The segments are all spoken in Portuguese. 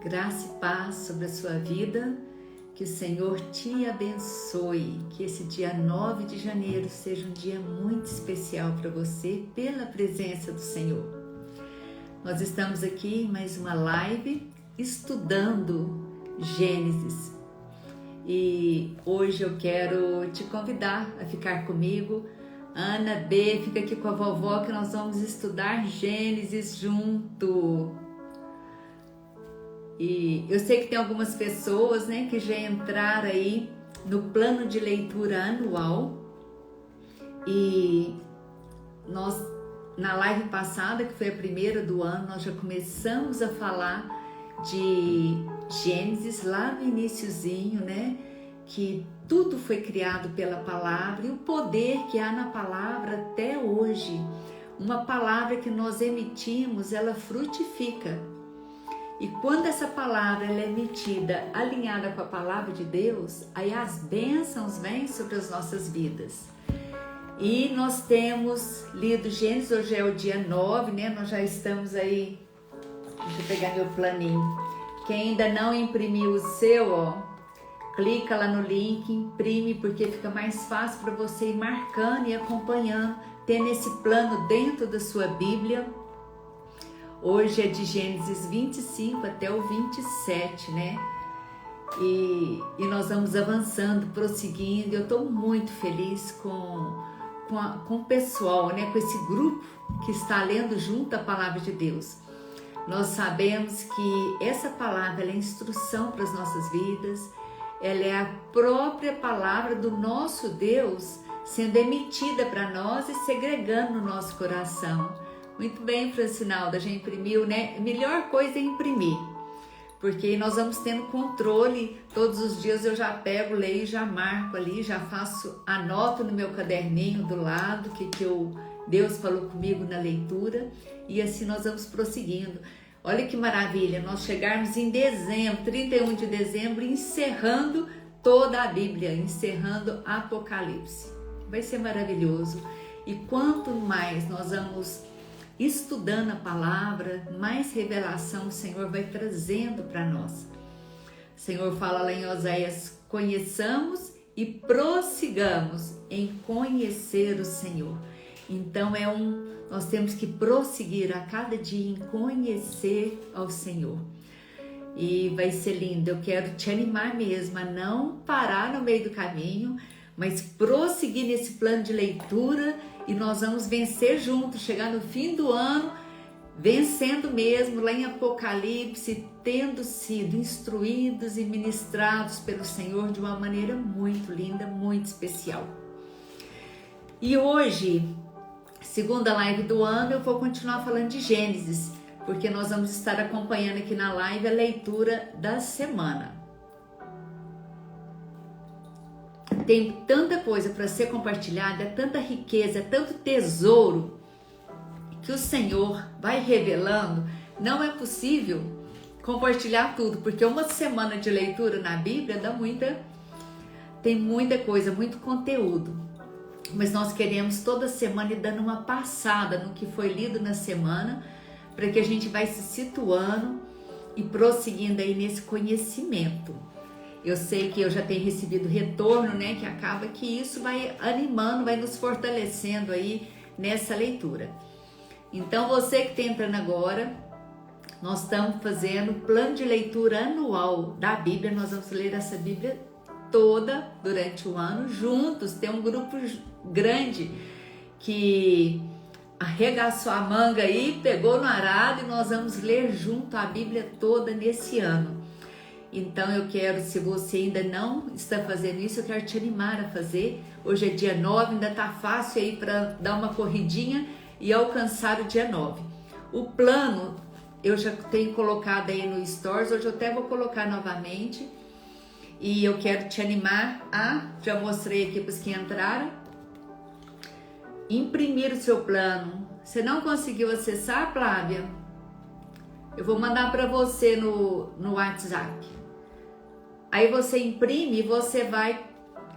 Graça e paz sobre a sua vida, que o Senhor te abençoe, que esse dia 9 de janeiro seja um dia muito especial para você pela presença do Senhor. Nós estamos aqui em mais uma live estudando Gênesis e hoje eu quero te convidar a ficar comigo. Ana B, fica aqui com a vovó que nós vamos estudar Gênesis junto. E eu sei que tem algumas pessoas, né, que já entraram aí no plano de leitura anual. E nós, na live passada, que foi a primeira do ano, nós já começamos a falar de Gênesis lá no iniciozinho, né, que tudo foi criado pela palavra e o poder que há na palavra até hoje. Uma palavra que nós emitimos, ela frutifica. E quando essa palavra ela é emitida alinhada com a palavra de Deus, aí as bênçãos vêm sobre as nossas vidas. E nós temos lido Gênesis, hoje é o dia 9, né? Nós já estamos aí, deixa eu pegar meu planinho. Quem ainda não imprimiu o seu, ó, clica lá no link, imprime, porque fica mais fácil para você ir marcando e acompanhando, tendo esse plano dentro da sua Bíblia. Hoje é de Gênesis 25 até o 27, né? E nós vamos avançando, prosseguindo. Eu estou muito feliz com o pessoal, né? Com esse grupo que está lendo junto a palavra de Deus. Nós sabemos que essa palavra ela é instrução para as nossas vidas. Ela é a própria palavra do nosso Deus sendo emitida para nós e segregando no nosso coração. Muito bem, Francinalda, já imprimiu, né? A melhor coisa é imprimir, porque nós vamos tendo controle. Todos os dias eu já pego, leio, já marco ali, já faço, anoto no meu caderninho do lado o que Deus falou comigo na leitura, e assim nós vamos prosseguindo. Olha que maravilha, nós chegarmos em dezembro, 31 de dezembro, encerrando toda a Bíblia, encerrando Apocalipse. Vai ser maravilhoso. E quanto mais nós vamos estudando a palavra, mais revelação o Senhor vai trazendo para nós. O Senhor fala lá em Oséias: conheçamos e prossigamos em conhecer o Senhor. Então nós temos que prosseguir a cada dia em conhecer ao Senhor. E vai ser lindo. Eu quero te animar mesmo a não parar no meio do caminho, mas prosseguir nesse plano de leitura. E nós vamos vencer juntos, chegar no fim do ano, vencendo mesmo lá em Apocalipse, tendo sido instruídos e ministrados pelo Senhor de uma maneira muito linda, muito especial. E hoje, segunda live do ano, eu vou continuar falando de Gênesis, porque nós vamos estar acompanhando aqui na live a leitura da semana. Tem tanta coisa para ser compartilhada, é tanta riqueza, é tanto tesouro que o Senhor vai revelando. Não é possível compartilhar tudo, porque uma semana de leitura na Bíblia tem muita coisa, muito conteúdo. Mas nós queremos toda semana ir dando uma passada no que foi lido na semana, para que a gente vai se situando e prosseguindo aí nesse conhecimento. Eu sei que eu já tenho recebido retorno, né? Que acaba que isso vai animando, vai nos fortalecendo aí nessa leitura. Então, você que está entrando agora, nós estamos fazendo o plano de leitura anual da Bíblia. Nós vamos ler essa Bíblia toda durante o ano, juntos. Tem um grupo grande que arregaçou a manga aí, pegou no arado, e nós vamos ler junto a Bíblia toda nesse ano. Então eu quero, se você ainda não está fazendo isso, eu quero te animar a fazer. Hoje é dia 9, ainda tá fácil aí para dar uma corridinha e alcançar o dia 9. O plano eu já tenho colocado aí no Stories, hoje eu até vou colocar novamente. E eu quero te animar já mostrei aqui para os que entraram, imprimir o seu plano. Se não conseguiu acessar, Flávia, eu vou mandar para você no WhatsApp. Aí você imprime e você vai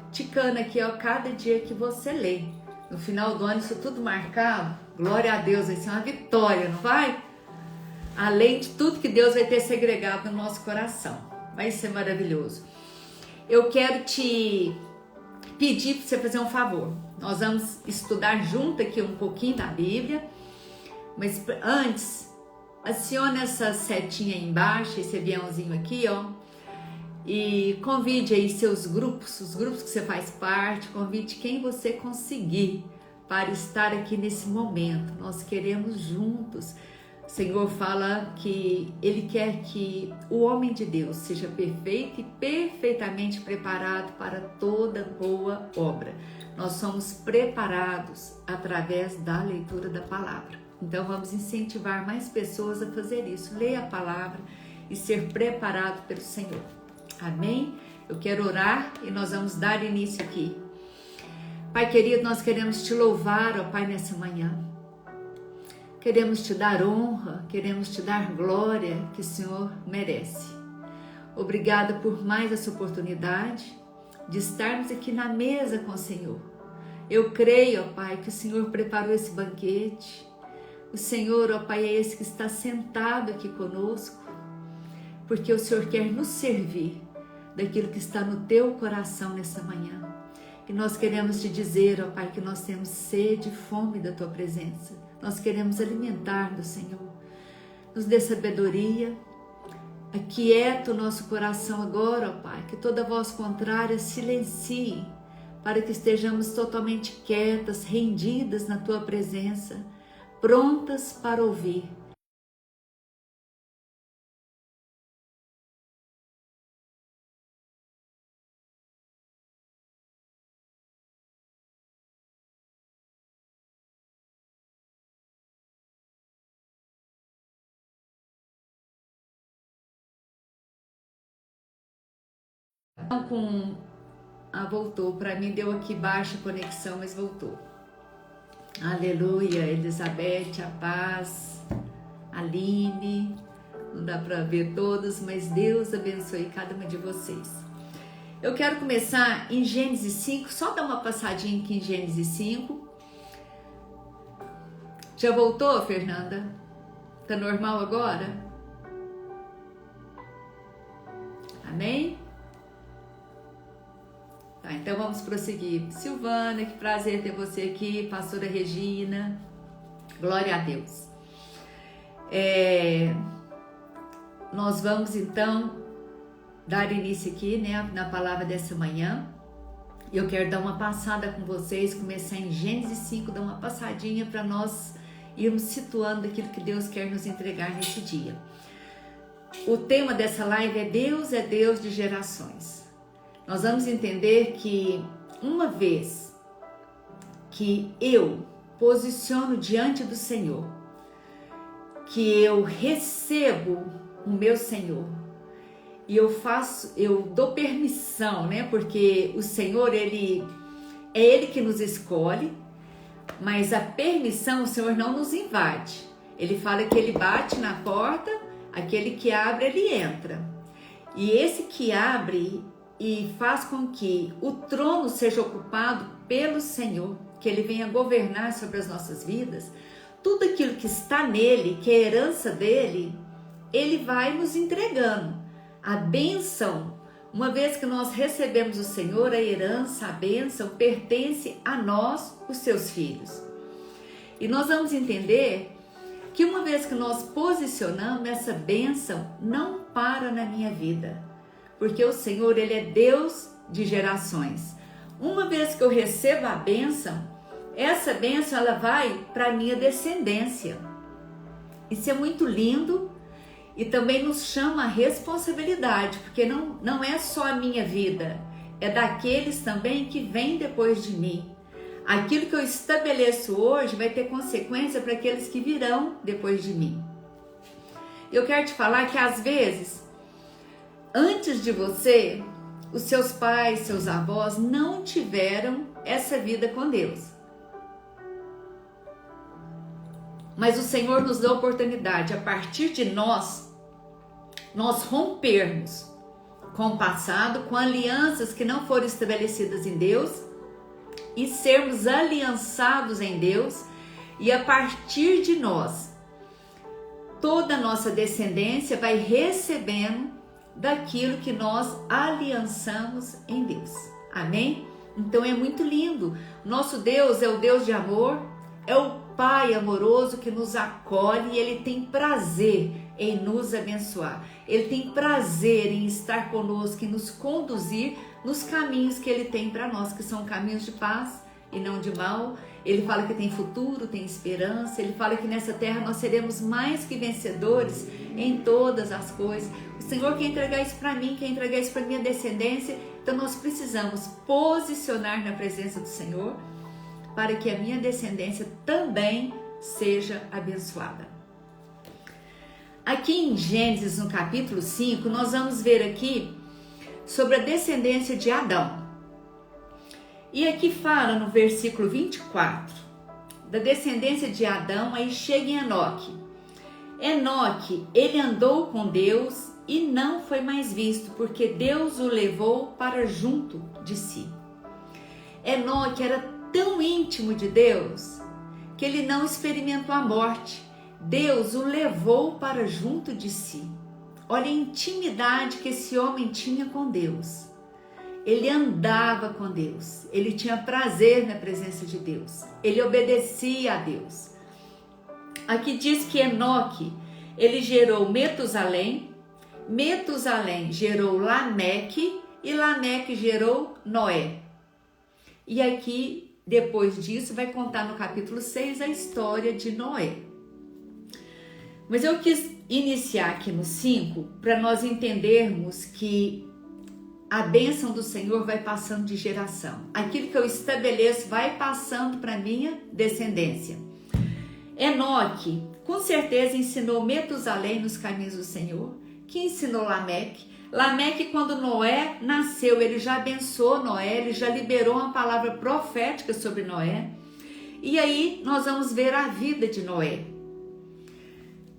ticando aqui, ó, cada dia que você lê. No final do ano, isso tudo marcado, glória a Deus, vai ser uma vitória, não vai? além de tudo que Deus vai ter segregado no nosso coração. Vai ser maravilhoso. Eu quero te pedir para você fazer um favor. Nós vamos estudar junto aqui um pouquinho da Bíblia, mas antes, acione essa setinha aí embaixo, esse aviãozinho aqui, ó, e convide aí seus grupos, os grupos que você faz parte, convide quem você conseguir para estar aqui nesse momento. Nós queremos juntos. O Senhor fala que Ele quer que o homem de Deus seja perfeito e perfeitamente preparado para toda boa obra. Nós somos preparados através da leitura da palavra. Então vamos incentivar mais pessoas a fazer isso, ler a palavra e ser preparado pelo Senhor. Amém? Eu quero orar e nós vamos dar início aqui. Pai querido, nós queremos te louvar, ó Pai, nessa manhã. Queremos te dar honra, queremos te dar glória que o Senhor merece. Obrigada por mais essa oportunidade de estarmos aqui na mesa com o Senhor. Eu creio, ó Pai, que o Senhor preparou esse banquete. O Senhor, ó Pai, é esse que está sentado aqui conosco, porque o Senhor quer nos servir daquilo que está no teu coração nessa manhã. E nós queremos te dizer, ó Pai, que nós temos sede e fome da tua presença. Nós queremos alimentar do Senhor. Nos dê sabedoria, aquieta o nosso coração agora, ó Pai, que toda voz contrária silencie, para que estejamos totalmente quietas, rendidas na tua presença, prontas para ouvir. Então, voltou, para mim deu aqui baixa conexão, mas voltou. Aleluia, Elizabeth, a paz, Aline, não dá para ver todos, mas Deus abençoe cada uma de vocês. Eu quero começar em Gênesis 5, só dar uma passadinha aqui em Gênesis 5. Já voltou, Fernanda? Tá normal agora? Amém? Tá, então vamos prosseguir. Silvana, que prazer ter você aqui. Pastora Regina, glória a Deus. Nós vamos então dar início aqui, né, na palavra dessa manhã. Eu quero dar uma passada com vocês, começar em Gênesis 5, dar uma passadinha para nós irmos situando aquilo que Deus quer nos entregar nesse dia. O tema dessa live é Deus de gerações. Nós vamos entender que uma vez que eu posiciono diante do Senhor, que eu recebo o meu Senhor e eu dou permissão, né? Porque o Senhor, é Ele que nos escolhe, mas a permissão o Senhor não nos invade. Ele fala que Ele bate na porta, aquele que abre, Ele entra. E esse que abre e faz com que o trono seja ocupado pelo Senhor, que Ele venha governar sobre as nossas vidas, tudo aquilo que está nele, que é herança dele, Ele vai nos entregando. A bênção, uma vez que nós recebemos o Senhor, a herança, a bênção pertence a nós, os seus filhos. E nós vamos entender que uma vez que nós posicionamos, essa bênção não para na minha vida. Porque o Senhor, Ele é Deus de gerações. Uma vez que eu recebo a bênção, essa bênção ela vai para a minha descendência. Isso é muito lindo e também nos chama a responsabilidade, porque não é só a minha vida, é daqueles também que vêm depois de mim. Aquilo que eu estabeleço hoje vai ter consequência para aqueles que virão depois de mim. Eu quero te falar que às vezes, antes de você, os seus pais, seus avós não tiveram essa vida com Deus. Mas o Senhor nos dá a oportunidade, a partir de nós rompermos com o passado, com alianças que não foram estabelecidas em Deus e sermos aliançados em Deus e a partir de nós toda a nossa descendência vai recebendo daquilo que nós aliançamos em Deus. Amém? Então é muito lindo. Nosso Deus é o Deus de amor, é o Pai amoroso que nos acolhe e Ele tem prazer em nos abençoar. Ele tem prazer em estar conosco e nos conduzir nos caminhos que Ele tem para nós, que são caminhos de paz e não de mal. Ele fala que tem futuro, tem esperança. Ele fala que nessa terra nós seremos mais que vencedores em todas as coisas. O Senhor quer entregar isso para mim, quer entregar isso para minha descendência. Então nós precisamos posicionar na presença do Senhor para que a minha descendência também seja abençoada. Aqui em Gênesis, no capítulo 5, nós vamos ver aqui sobre a descendência de Adão. E aqui fala no versículo 24, da descendência de Adão, aí chega em Enoque. Enoque, ele andou com Deus e não foi mais visto, porque Deus o levou para junto de si. Enoque era tão íntimo de Deus que ele não experimentou a morte. Deus o levou para junto de si. Olha a intimidade que esse homem tinha com Deus. Ele andava com Deus, ele tinha prazer na presença de Deus, ele obedecia a Deus. Aqui diz que Enoque, ele gerou Metusalém, Metusalém gerou Lameque e Lameque gerou Noé. E aqui, depois disso, vai contar no capítulo 6 a história de Noé. Mas eu quis iniciar aqui no 5 para nós entendermos que a bênção do Senhor vai passando de geração. Aquilo que eu estabeleço vai passando para minha descendência. Enoque, com certeza, ensinou Metusalém nos caminhos do Senhor, que ensinou Lameque. Lameque, quando Noé nasceu, ele já abençoou Noé, ele já liberou uma palavra profética sobre Noé. E aí nós vamos ver a vida de Noé.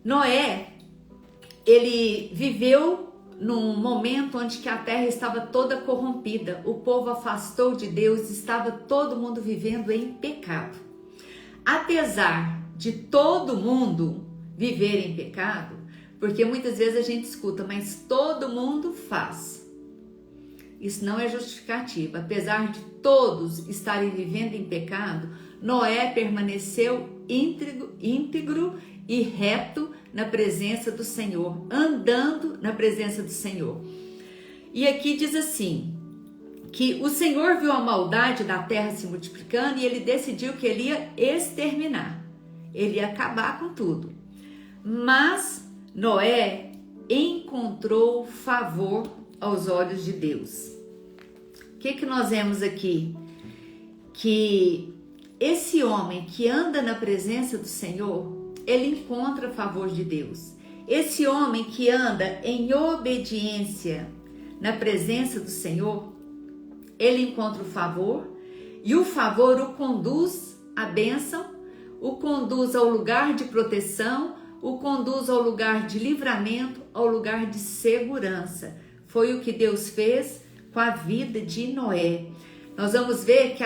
Noé, ele viveu num momento onde que a terra estava toda corrompida, o povo afastou de Deus, estava todo mundo vivendo em pecado. Apesar de todo mundo viver em pecado, porque muitas vezes a gente escuta, mas todo mundo faz. Isso não é justificativa. Apesar de todos estarem vivendo em pecado, Noé permaneceu íntegro e reto na presença do Senhor, andando na presença do Senhor. E aqui diz assim, que o Senhor viu a maldade da terra se multiplicando e ele decidiu que ele ia exterminar, ele ia acabar com tudo. Mas Noé encontrou favor aos olhos de Deus. O que nós vemos aqui? Que esse homem que anda na presença do Senhor, ele encontra favor de Deus. Esse homem que anda em obediência na presença do Senhor, ele encontra o favor, e o favor o conduz à bênção, o conduz ao lugar de proteção, o conduz ao lugar de livramento, ao lugar de segurança. Foi o que Deus fez com a vida de Noé. Nós vamos ver que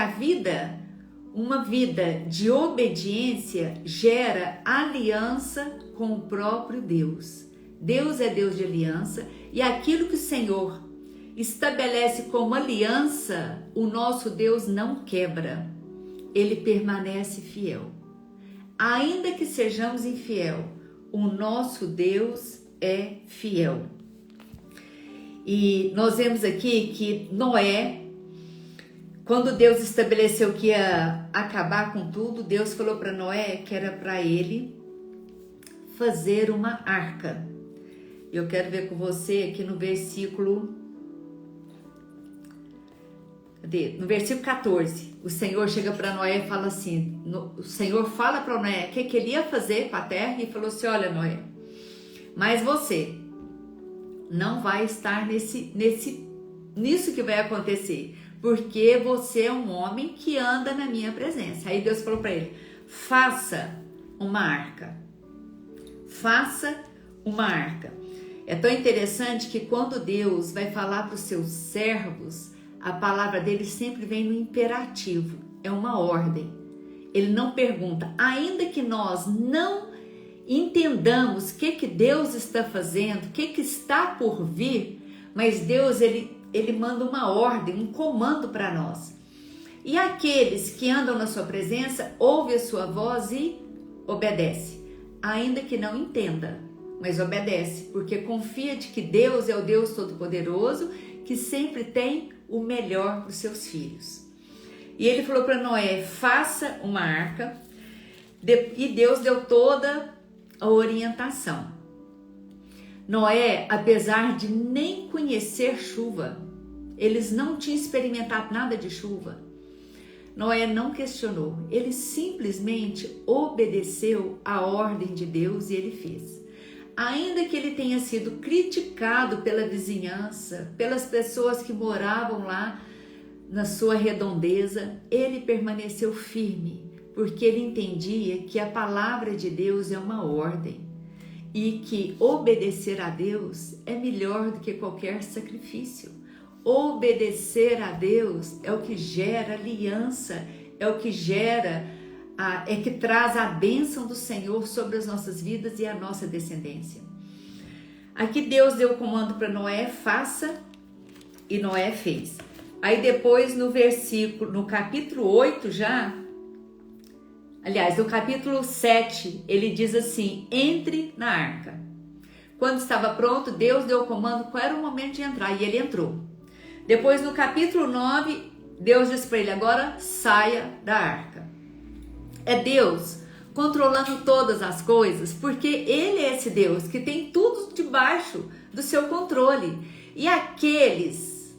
uma vida de obediência gera aliança com o próprio Deus. Deus é Deus de aliança, e aquilo que o Senhor estabelece como aliança, o nosso Deus não quebra. Ele permanece fiel. Ainda que sejamos infiel, o nosso Deus é fiel. E nós vemos aqui que Noé, quando Deus estabeleceu que ia acabar com tudo, Deus falou para Noé que era para ele fazer uma arca. Eu quero ver com você aqui no versículo 14. O Senhor chega para Noé e fala assim, o Senhor fala para Noé o que ele ia fazer com a terra e falou assim, olha Noé, mas você não vai estar nisso que vai acontecer, porque você é um homem que anda na minha presença. Aí Deus falou para ele, faça uma arca. Faça uma arca. É tão interessante que quando Deus vai falar para os seus servos, a palavra dele sempre vem no imperativo, é uma ordem. Ele não pergunta, ainda que nós não entendamos o que Deus está fazendo, o que está por vir, mas Deus ele manda uma ordem, um comando para nós. E aqueles que andam na sua presença, ouvem a sua voz e obedece, ainda que não entenda, mas obedece, porque confia de que Deus é o Deus Todo-Poderoso, que sempre tem o melhor para os seus filhos. E ele falou para Noé, faça uma arca, e Deus deu toda a orientação. Noé, apesar de nem conhecer chuva, eles não tinham experimentado nada de chuva, Noé não questionou, ele simplesmente obedeceu a ordem de Deus e ele fez. Ainda que ele tenha sido criticado pela vizinhança, pelas pessoas que moravam lá na sua redondeza, ele permaneceu firme, porque ele entendia que a palavra de Deus é uma ordem e que obedecer a Deus é melhor do que qualquer sacrifício. Obedecer a Deus é o que gera aliança, é o que gera, é que traz a bênção do Senhor sobre as nossas vidas e a nossa descendência. Aqui Deus deu o comando para Noé, faça, e Noé fez. Aí depois no capítulo 8 já, aliás, no capítulo 7, ele diz assim, entre na arca. Quando estava pronto, Deus deu o comando, qual era o momento de entrar, e ele entrou. Depois no capítulo 9, Deus diz para ele, agora saia da arca. É Deus controlando todas as coisas, porque Ele é esse Deus que tem tudo debaixo do seu controle. E aqueles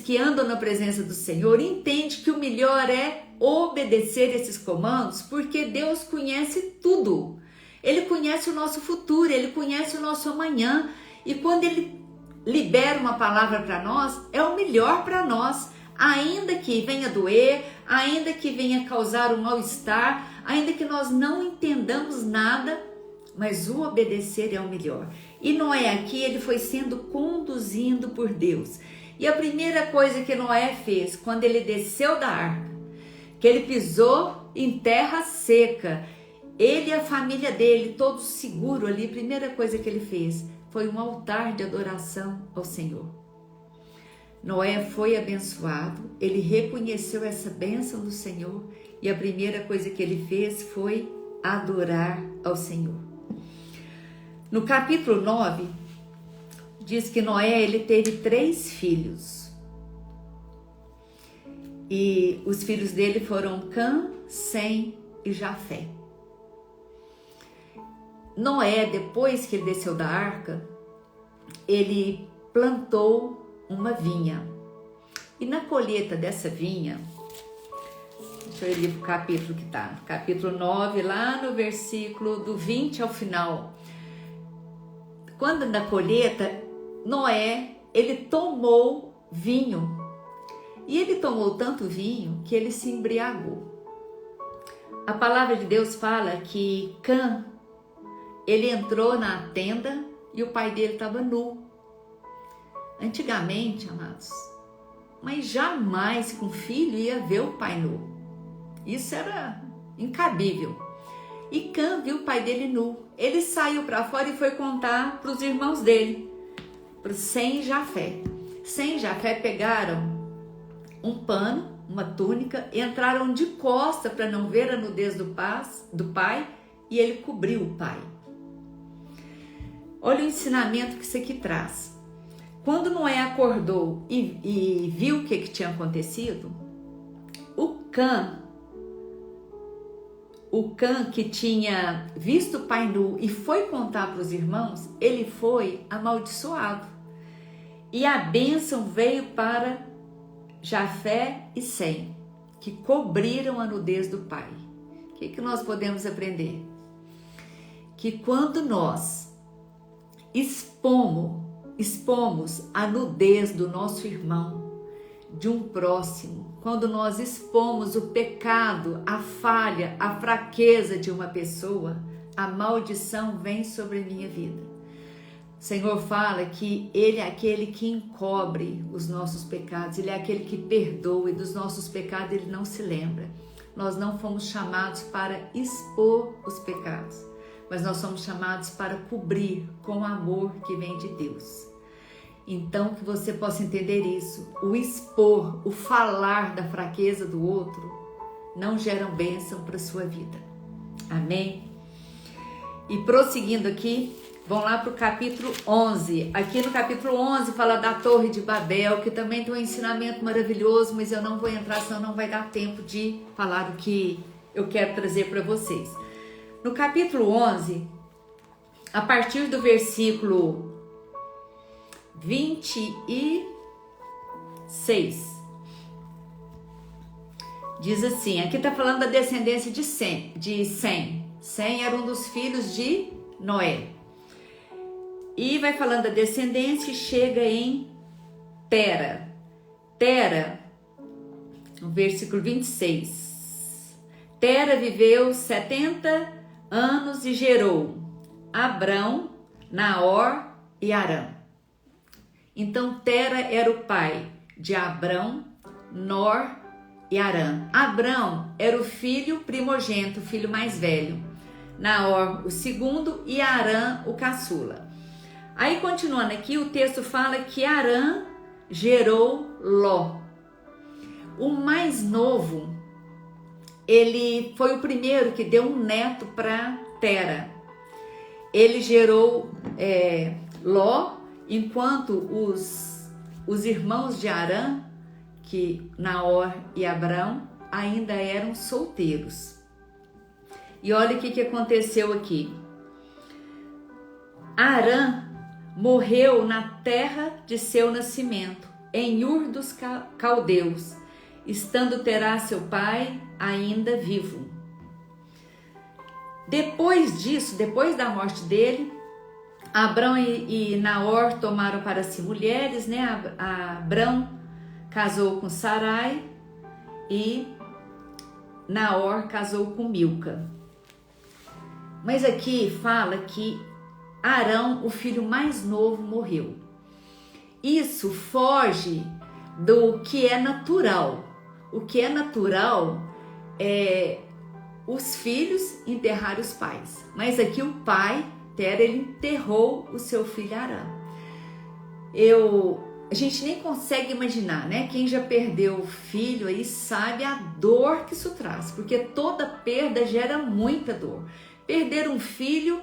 que andam na presença do Senhor entendem que o melhor é obedecer esses comandos, porque Deus conhece tudo. Ele conhece o nosso futuro, Ele conhece o nosso amanhã, e quando Ele libera uma palavra para nós, é o melhor para nós, ainda que venha doer, ainda que venha causar um mal-estar, ainda que nós não entendamos nada, mas o obedecer é o melhor. E Noé aqui, ele foi sendo conduzido por Deus. E a primeira coisa que Noé fez, quando ele desceu da arca, que ele pisou em terra seca, ele e a família dele, todos seguros ali, a primeira coisa que ele fez foi um altar de adoração ao Senhor. Noé foi abençoado, ele reconheceu essa bênção do Senhor e a primeira coisa que ele fez foi adorar ao Senhor. No capítulo 9, diz que Noé ele teve 3 filhos. E os filhos dele foram Cã, Sem e Jafé. Noé, depois que ele desceu da arca, ele plantou uma vinha. E na colheita dessa vinha, deixa eu ir para o capítulo que está, capítulo 9, lá no versículo do 20 ao final. Quando na colheita, Noé, ele tomou vinho. E ele tomou tanto vinho que ele se embriagou. A palavra de Deus fala que Cã, ele entrou na tenda e o pai dele estava nu. Antigamente, amados, mas jamais que um filho ia ver o pai nu. Isso era incabível. E Cã viu o pai dele nu. Ele saiu para fora e foi contar para os irmãos dele, para Sem e Jafé. Sem e Jafé pegaram um pano, uma túnica, entraram de costa para não ver a nudez do pai e ele cobriu o pai. Olha o ensinamento que isso aqui traz. Quando Noé acordou e viu o que tinha acontecido, o Cã que tinha visto o pai nu e foi contar para os irmãos, ele foi amaldiçoado. E a bênção veio para Jafé e Sem, que cobriram a nudez do pai. O que nós podemos aprender? Que quando nós expomos a nudez do nosso irmão, de um próximo, quando nós expomos o pecado, a falha, a fraqueza de uma pessoa, a maldição vem sobre a minha vida. O Senhor fala que Ele é aquele que encobre os nossos pecados, Ele é aquele que perdoa, e dos nossos pecados Ele não se lembra. Nós não fomos chamados para expor os pecados, mas nós somos chamados para cobrir com o amor que vem de Deus. Então, que você possa entender isso. O expor, o falar da fraqueza do outro não geram bênção para a sua vida. Amém? E prosseguindo aqui, vamos lá para o capítulo 11. Aqui no capítulo 11 fala da Torre de Babel, que também tem um ensinamento maravilhoso, mas eu não vou entrar, senão não vai dar tempo de falar o que eu quero trazer para vocês. No capítulo 11, a partir do versículo 26, diz assim, aqui está falando da descendência de Sem. Sem era um dos filhos de Noé. E vai falando da descendência e chega em Tera. Tera, no versículo 26. Tera viveu 70 anos e gerou Abrão, Naor e Arã. Então Tera era o pai de Abrão, Nor e Arã. Abrão era o filho primogênito, o filho mais velho. Naor, o segundo, e Arã, o caçula. Aí, continuando aqui, o texto fala que Arã gerou Ló. O mais novo, ele foi o primeiro que deu um neto para Tera. Ele gerou Ló, enquanto os irmãos de Arã, que Naor e Abrão, ainda eram solteiros. E olha o que aconteceu aqui. Arã morreu na terra de seu nascimento, em Ur dos Caldeus, estando Terá seu pai ainda vivo. Depois disso, depois da morte dele, Abrão e Naor tomaram para si mulheres, né? Abrão casou com Sarai e Naor casou com Milca. Mas aqui fala que Arão, o filho mais novo, morreu. Isso foge do que é natural. O que é natural é os filhos enterrar os pais. Mas aqui o pai, Tera, ele enterrou o seu filho Arã. A gente nem consegue imaginar, né? Quem já perdeu o filho aí sabe a dor que isso traz, porque toda perda gera muita dor. Perder um filho,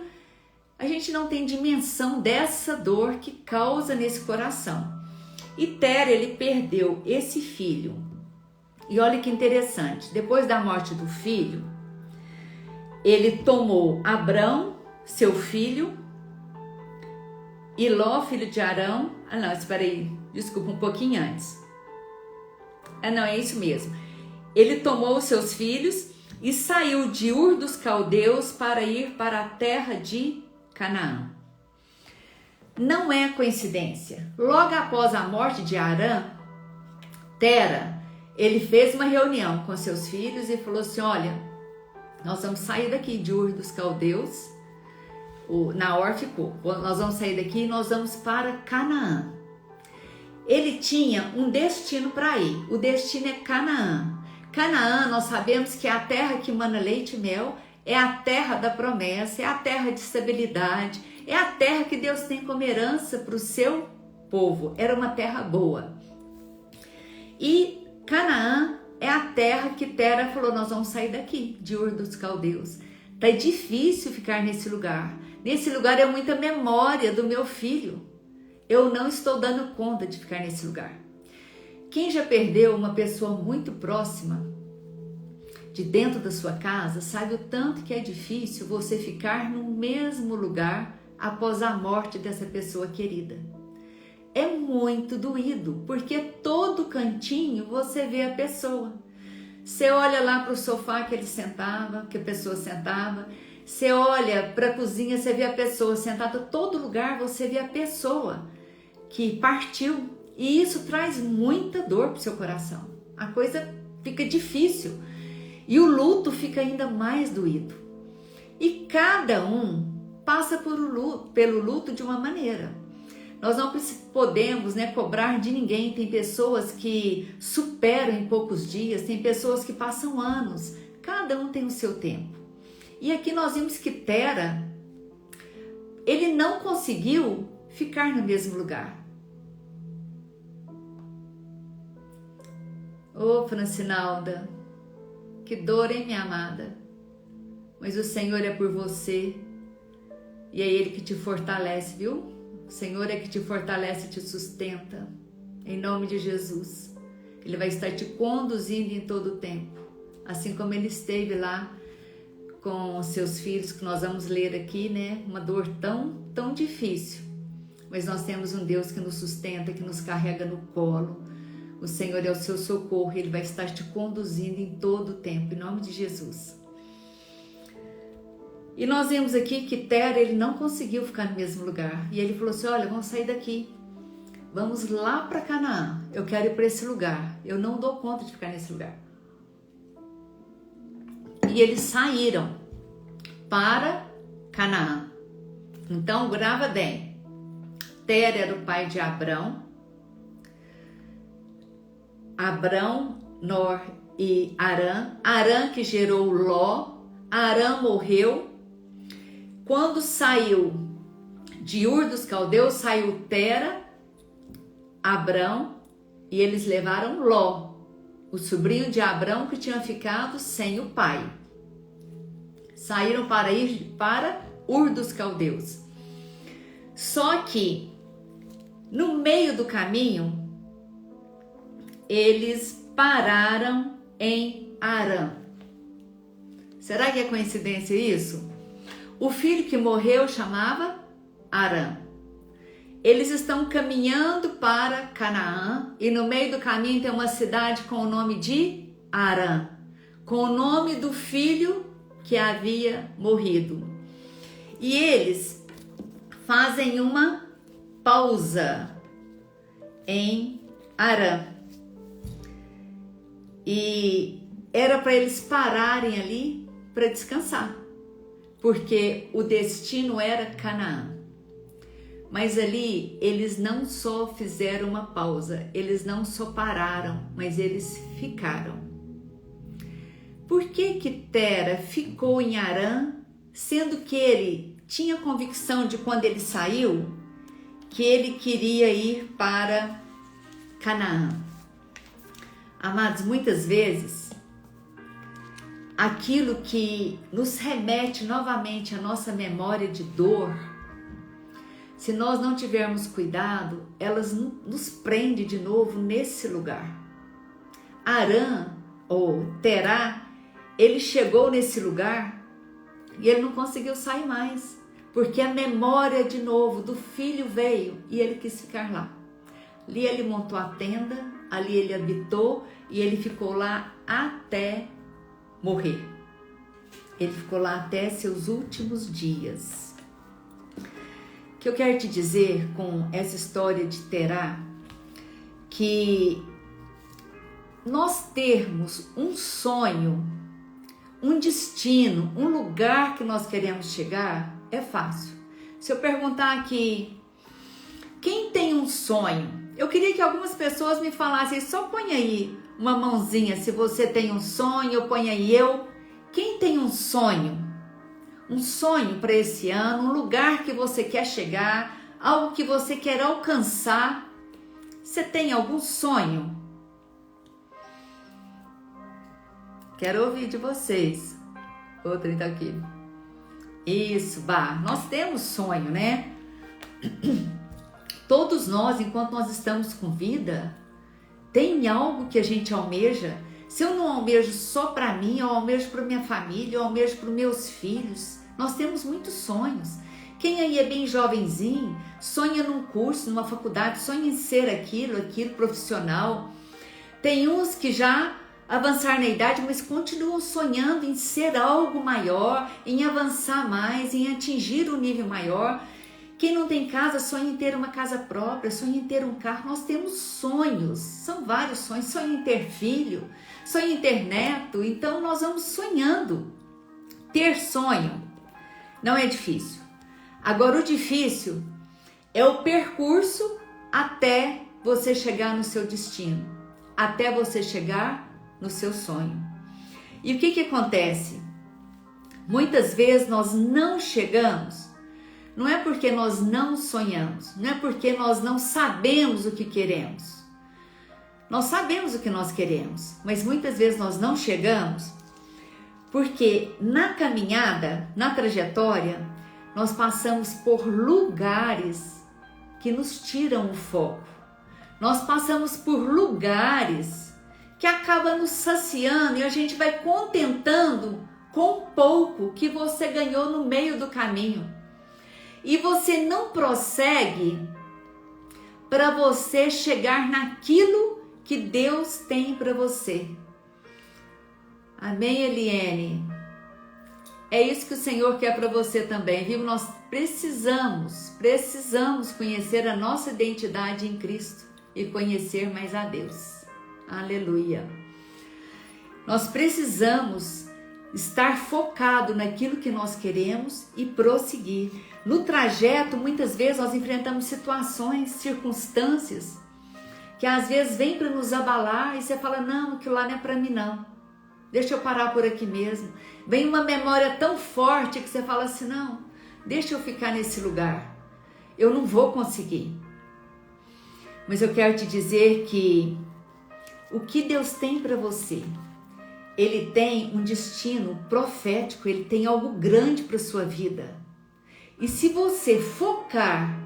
a gente não tem dimensão dessa dor que causa nesse coração. E Tera, ele perdeu esse filho. E olha que interessante, depois da morte do filho, ele tomou Abrão, seu filho, e Ló, filho de Arão. Não, espera aí, desculpa, um pouquinho antes. Não, é isso mesmo. Ele tomou os seus filhos e saiu de Ur dos Caldeus para ir para a terra de Canaã. Não é coincidência. Logo após a morte de Arã, Tera, ele fez uma reunião com seus filhos e falou assim, olha, nós vamos sair daqui de Ur dos Caldeus. O Naor ficou. Nós vamos sair daqui e nós vamos para Canaã. Ele tinha um destino para ir. O destino é Canaã. Canaã, nós sabemos que é a terra que mana leite e mel, é a terra da promessa, é a terra de estabilidade, é a terra que Deus tem como herança para o seu povo. Era uma terra boa. E Canaã é a terra que Tera falou, nós vamos sair daqui, de Ur dos Caldeus. Tá difícil ficar nesse lugar. Nesse lugar é muita memória do meu filho. Eu não estou dando conta de ficar nesse lugar. Quem já perdeu uma pessoa muito próxima de dentro da sua casa, sabe o tanto que é difícil você ficar no mesmo lugar após a morte dessa pessoa querida. É muito doído, porque todo cantinho você vê a pessoa. Você olha lá para o sofá que ele sentava, que a pessoa sentava. Você olha para a cozinha, você vê a pessoa sentada. Todo lugar você vê a pessoa que partiu. E isso traz muita dor para o seu coração. A coisa fica difícil. E o luto fica ainda mais doído. E cada um passa pelo luto de uma maneira. Nós não podemos, cobrar de ninguém. Tem pessoas que superam em poucos dias, tem pessoas que passam anos. Cada um tem o seu tempo. E aqui nós vimos que Tera, ele não conseguiu ficar no mesmo lugar. Ô, Francinalda, que dor, hein, minha amada? Mas o Senhor é por você e é Ele que te fortalece, viu? O Senhor é que te fortalece e te sustenta. Em nome de Jesus. Ele vai estar te conduzindo em todo o tempo. Assim como Ele esteve lá com os seus filhos, que nós vamos ler aqui, né? Uma dor tão difícil. Mas nós temos um Deus que nos sustenta, que nos carrega no colo. O Senhor é o seu socorro, Ele vai estar te conduzindo em todo o tempo, em nome de Jesus. E nós vemos aqui que Tera, ele não conseguiu ficar no mesmo lugar. E ele falou assim, olha, vamos sair daqui. Vamos lá para Canaã. Eu quero ir para esse lugar. Eu não dou conta de ficar nesse lugar. E eles saíram para Canaã. Então, grava bem. Tera era o pai de Abrão. Abrão, Nor e Arã. Arã que gerou Ló. Arã morreu. Quando saiu de Ur dos Caldeus, saiu Tera, Abrão, e eles levaram Ló, o sobrinho de Abrão que tinha ficado sem o pai. Saíram para ir para Ur dos Caldeus. Só que, no meio do caminho, eles pararam em Arã. Será que é coincidência isso? O filho que morreu chamava Arã. Eles estão caminhando para Canaã e no meio do caminho tem uma cidade com o nome de Arã, com o nome do filho que havia morrido. E eles fazem uma pausa em Arã. E era para eles pararem ali para descansar, porque o destino era Canaã. Mas ali eles não só fizeram uma pausa, eles não só pararam, mas eles ficaram. Por que que Tera ficou em Arã, sendo que ele tinha convicção de quando ele saiu, que ele queria ir para Canaã? Amados, muitas vezes, aquilo que nos remete novamente à nossa memória de dor, se nós não tivermos cuidado, elas nos prendem de novo nesse lugar. Arã, ou Terá, ele chegou nesse lugar e ele não conseguiu sair mais, porque a memória de novo do filho veio e ele quis ficar lá. Ali ele montou a tenda, ali ele habitou e ele ficou lá até morrer. Ele ficou lá até seus últimos dias. O que eu quero te dizer com essa história de Terá, que nós termos um sonho, um destino, um lugar que nós queremos chegar, é fácil. Se eu perguntar aqui, quem tem um sonho? Eu queria que algumas pessoas me falassem, só põe aí uma mãozinha se você tem um sonho, põe aí eu. Quem tem um sonho? Um sonho para esse ano, um lugar que você quer chegar, algo que você quer alcançar. Você tem algum sonho? Quero ouvir de vocês. Outro então aqui. Isso, Bah. Nós temos sonho, né? Todos nós, enquanto nós estamos com vida, tem algo que a gente almeja. Se eu não almejo só para mim, eu almejo para minha família, eu almejo para os meus filhos. Nós temos muitos sonhos. Quem aí é bem jovenzinho, sonha num curso, numa faculdade, sonha em ser aquilo profissional. Tem uns que já avançaram na idade, mas continuam sonhando em ser algo maior, em avançar mais, em atingir um nível maior. Quem não tem casa, sonha em ter uma casa própria, sonha em ter um carro. Nós temos sonhos, são vários sonhos. Sonha em ter filho, sonha em ter neto. Então nós vamos sonhando. Ter sonho não é difícil. Agora o difícil é o percurso até você chegar no seu destino, até você chegar no seu sonho. E o que acontece? Muitas vezes nós não chegamos Não é porque nós não sonhamos, não é porque nós não sabemos o que queremos. Nós sabemos o que nós queremos, mas muitas vezes nós não chegamos porque na caminhada, na trajetória, nós passamos por lugares que nos tiram o foco. Nós passamos por lugares que acabam nos saciando e a gente vai contentando com pouco que você ganhou no meio do caminho. E você não prossegue para você chegar naquilo que Deus tem para você. Amém, Eliane? É isso que o Senhor quer para você também, viu? Nós precisamos conhecer a nossa identidade em Cristo e conhecer mais a Deus. Aleluia! Nós precisamos estar focado naquilo que nós queremos e prosseguir. No trajeto, muitas vezes nós enfrentamos situações, circunstâncias que às vezes vem para nos abalar e você fala, não, aquilo lá não é para mim não. Deixa eu parar por aqui mesmo. Vem uma memória tão forte que você fala assim, não, deixa eu ficar nesse lugar. Eu não vou conseguir. Mas eu quero te dizer que o que Deus tem para você, Ele tem um destino profético, Ele tem algo grande para a sua vida. E se você focar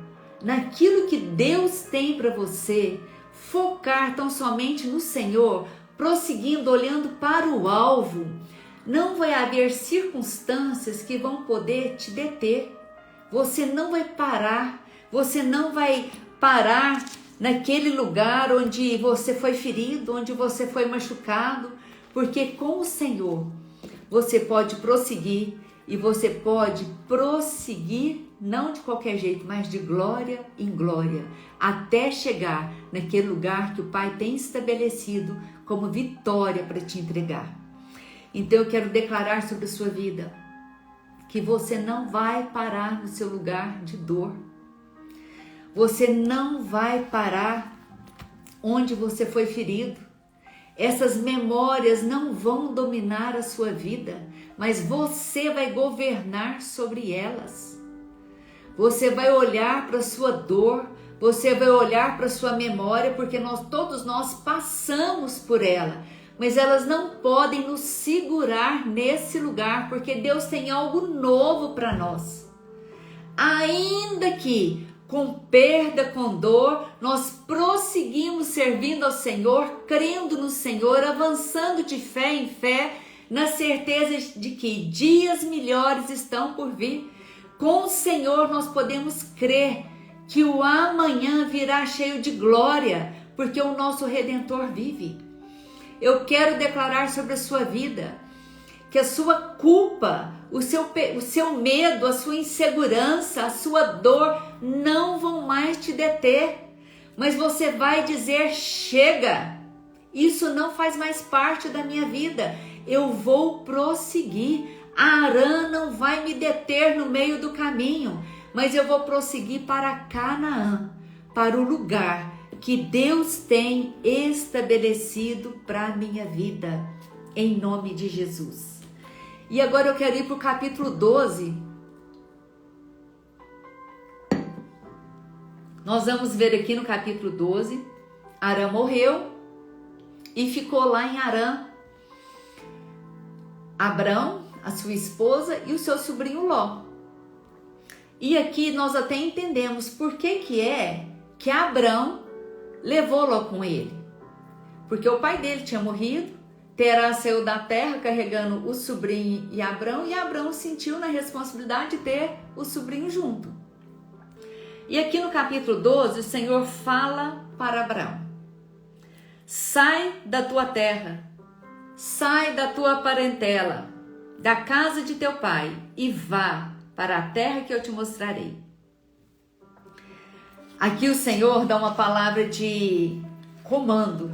naquilo que Deus tem para você, focar tão somente no Senhor, prosseguindo, olhando para o alvo, não vai haver circunstâncias que vão poder te deter. Você não vai parar, você não vai parar naquele lugar onde você foi ferido, onde você foi machucado, porque com o Senhor você pode prosseguir e você pode prosseguir não de qualquer jeito, mas de glória em glória, até chegar naquele lugar que o Pai tem estabelecido como vitória para te entregar. Então eu quero declarar sobre a sua vida que você não vai parar no seu lugar de dor. Você não vai parar onde você foi ferido. Essas memórias não vão dominar a sua vida, mas você vai governar sobre elas. Você vai olhar para a sua dor, você vai olhar para a sua memória, porque todos nós passamos por ela, mas elas não podem nos segurar nesse lugar, porque Deus tem algo novo para nós. Ainda que com perda, com dor, nós prosseguimos servindo ao Senhor, crendo no Senhor, avançando de fé em fé, na certeza de que dias melhores estão por vir. Com o Senhor nós podemos crer que o amanhã virá cheio de glória, porque o nosso Redentor vive. Eu quero declarar sobre a sua vida que a sua culpa, o seu medo, a sua insegurança, a sua dor não vão mais te deter, mas você vai dizer, chega, isso não faz mais parte da minha vida, eu vou prosseguir. A Arã não vai me deter no meio do caminho, mas eu vou prosseguir para Canaã, para o lugar que Deus tem estabelecido para a minha vida, em nome de Jesus. E agora eu quero ir para o capítulo 12. Nós vamos ver aqui no capítulo 12, Arã morreu e ficou lá em Arã Abrão, a sua esposa e o seu sobrinho Ló. E aqui nós até entendemos por que é que Abrão levou Ló com ele. Porque o pai dele tinha morrido, Terá saiu da terra carregando o sobrinho e Abrão sentiu na responsabilidade de ter o sobrinho junto. E aqui no capítulo 12, o Senhor fala para Abrão: sai da tua terra, sai da tua parentela, da casa de teu pai e vá para a terra que eu te mostrarei. Aqui o Senhor dá uma palavra de comando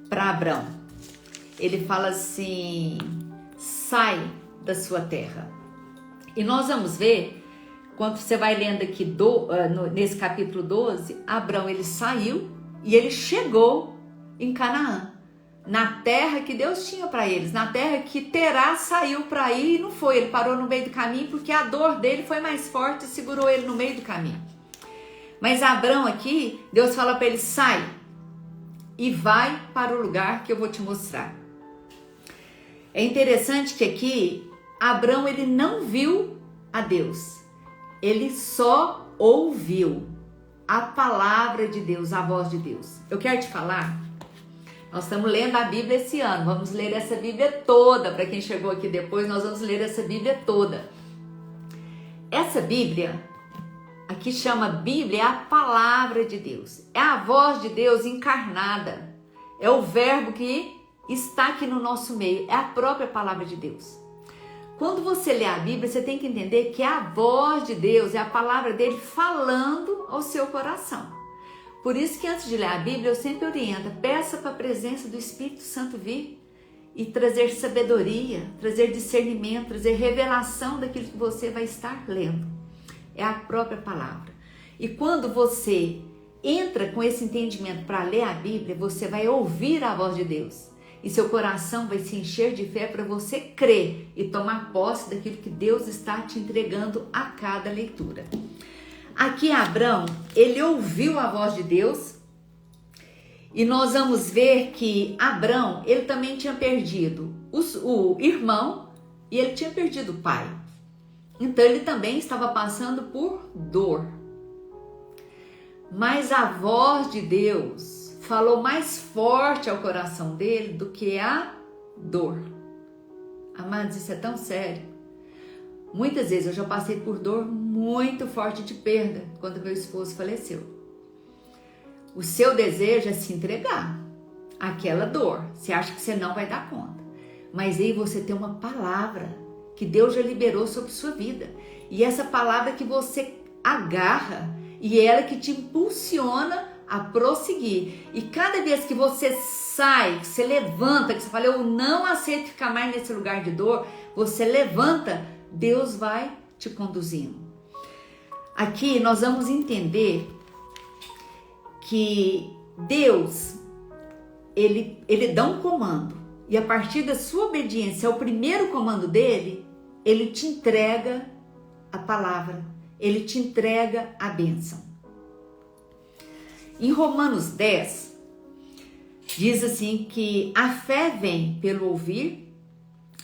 para Abrão. Ele fala assim: sai da sua terra. E nós vamos ver, quando você vai lendo aqui nesse capítulo 12, Abrão ele saiu e ele chegou em Canaã. na terra que Deus tinha para eles, na terra que Terá saiu para ir e não foi. Ele parou no meio do caminho porque a dor dele foi mais forte e segurou ele no meio do caminho. Mas Abrão aqui, Deus fala para ele: sai e vai para o lugar que eu vou te mostrar. É interessante que aqui Abrão, ele não viu a Deus, ele só ouviu a palavra de Deus, a voz de Deus. Eu quero te falar, nós estamos lendo a Bíblia esse ano, vamos ler essa Bíblia toda. Para quem chegou aqui depois, nós vamos ler essa Bíblia toda. Essa Bíblia, aqui chama Bíblia, é a palavra de Deus, é a voz de Deus encarnada, é o verbo que está aqui no nosso meio, é a própria palavra de Deus. Quando você lê a Bíblia, você tem que entender que é a voz de Deus, é a palavra dele falando ao seu coração. Por isso que antes de ler a Bíblia, eu sempre oriento: peça para a presença do Espírito Santo vir e trazer sabedoria, trazer discernimento, trazer revelação daquilo que você vai estar lendo. É a própria palavra. E quando você entra com esse entendimento para ler a Bíblia, você vai ouvir a voz de Deus. E seu coração vai se encher de fé para você crer e tomar posse daquilo que Deus está te entregando a cada leitura. Aqui Abrão, ele ouviu a voz de Deus, e nós vamos ver que Abrão, ele também tinha perdido o irmão e ele tinha perdido o pai. Então ele também estava passando por dor. Mas a voz de Deus falou mais forte ao coração dele do que a dor. Amados, isso é tão sério. Muitas vezes eu já passei por dor muito forte de perda quando meu esposo faleceu. O seu desejo é se entregar àquela dor. Você acha que você não vai dar conta. Mas aí você tem uma palavra que Deus já liberou sobre sua vida. E essa palavra que você agarra e ela que te impulsiona a prosseguir. E cada vez que você sai, que você levanta, que você fala: eu não aceito ficar mais nesse lugar de dor, você levanta, Deus vai te conduzindo. Aqui nós vamos entender que Deus, ele dá um comando, e a partir da sua obediência ao primeiro comando dele, ele te entrega a palavra, ele te entrega a bênção. Em Romanos 10, diz assim que a fé vem pelo ouvir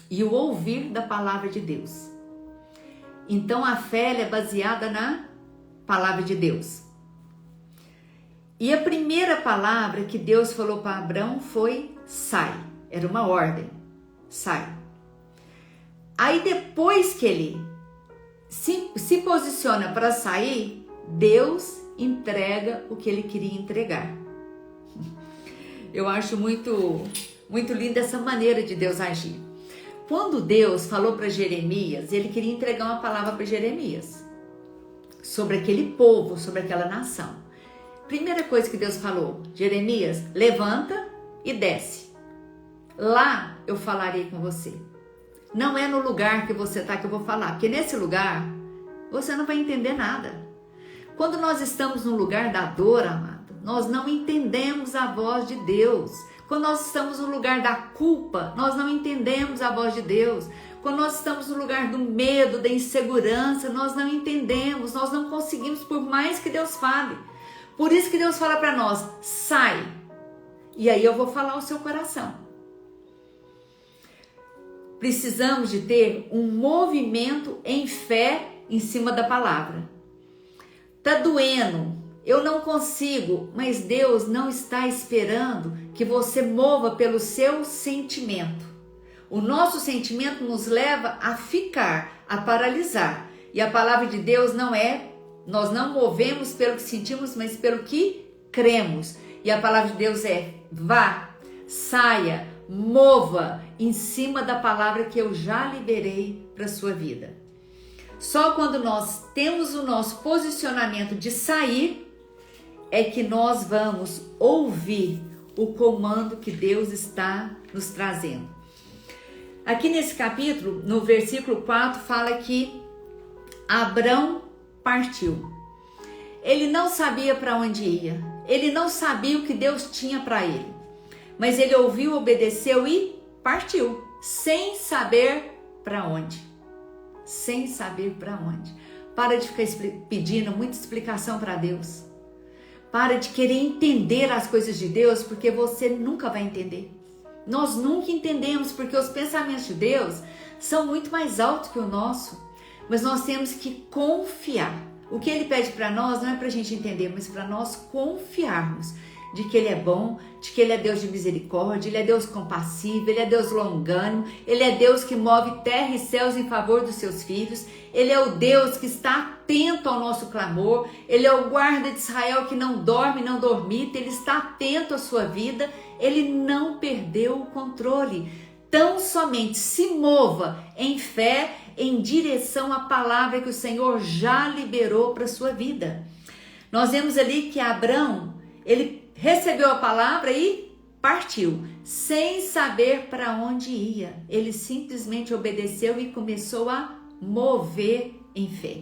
e o ouvir da palavra de Deus. Então a fé é baseada na palavra de Deus. E a primeira palavra que Deus falou para Abrão foi: sai. Era uma ordem: sai. Aí depois que ele se posiciona para sair, Deus entrega o que ele queria entregar. Eu acho muito linda essa maneira de Deus agir. Quando Deus falou para Jeremias, ele queria entregar uma palavra para Jeremias sobre aquele povo, sobre aquela nação. Primeira coisa que Deus falou: Jeremias, levanta e desce. Lá eu falarei com você. Não é no lugar que você está que eu vou falar, porque nesse lugar você não vai entender nada. Quando nós estamos no lugar da dor, amado, nós não entendemos a voz de Deus. Quando nós estamos no lugar da culpa, nós não entendemos a voz de Deus. Quando nós estamos no lugar do medo, da insegurança, nós não entendemos, nós não conseguimos, por mais que Deus fale. Por isso que Deus fala para nós: sai. E aí eu vou falar ao seu coração. Precisamos de ter um movimento em fé em cima da palavra. Tá doendo, eu não consigo, mas Deus não está esperando que você mova pelo seu sentimento. O nosso sentimento nos leva a ficar, a paralisar. E a palavra de Deus não é, nós não movemos pelo que sentimos, mas pelo que cremos. E a palavra de Deus é: vá, saia, mova em cima da palavra que eu já liberei para a sua vida. Só quando nós temos o nosso posicionamento de sair é que nós vamos ouvir o comando que Deus está nos trazendo. Aqui nesse capítulo, no versículo 4, fala que Abrão partiu. Ele não sabia para onde ia. Ele não sabia o que Deus tinha para ele. Mas ele ouviu, obedeceu e partiu, sem saber para onde. Sem saber para onde. Para de ficar pedindo muita explicação para Deus. Para de querer entender as coisas de Deus, porque você nunca vai entender. Nós nunca entendemos, porque os pensamentos de Deus são muito mais altos que o nosso. Mas nós temos que confiar. O que Ele pede para nós não é para a gente entender, mas para nós confiarmos de que Ele é bom, de que Ele é Deus de misericórdia, Ele é Deus compassivo, Ele é Deus longânimo, Ele é Deus que move terra e céus em favor dos seus filhos, Ele é o Deus que está atento ao nosso clamor, Ele é o guarda de Israel que não dorme, não dormita, Ele está atento à sua vida, Ele não perdeu o controle. Tão somente se mova em fé, em direção à palavra que o Senhor já liberou para a sua vida. Nós vemos ali que Abrão, ele recebeu a palavra e partiu, sem saber para onde ia. Ele simplesmente obedeceu e começou a mover em fé.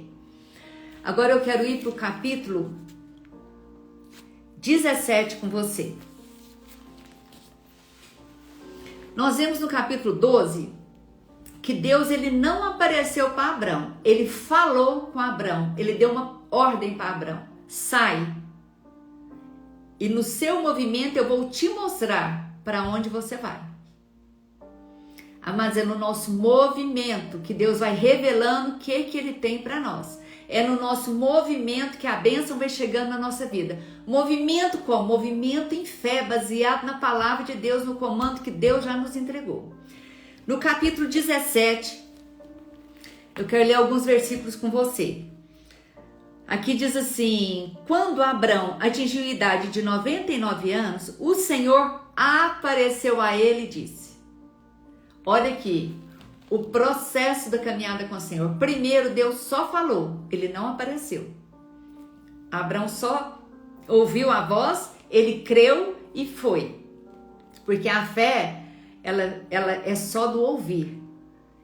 Agora eu quero ir para o capítulo 17 com você. Nós vemos no capítulo 12 que Deus ele não apareceu para Abrão, ele falou com Abrão, ele deu uma ordem para Abrão: sai, e no seu movimento eu vou te mostrar para onde você vai. Mas é no nosso movimento que Deus vai revelando o que Ele tem para nós. É no nosso movimento que a bênção vai chegando na nossa vida. Movimento como? Movimento em fé, baseado na palavra de Deus, no comando que Deus já nos entregou. No capítulo 17, eu quero ler alguns versículos com você. Aqui diz assim: quando Abrão atingiu a idade de 99 anos, o Senhor apareceu a ele e disse: olha aqui, o processo da caminhada com o Senhor. Primeiro, Deus só falou, ele não apareceu. Abrão só ouviu a voz, ele creu e foi. Porque a fé, ela é só do ouvir.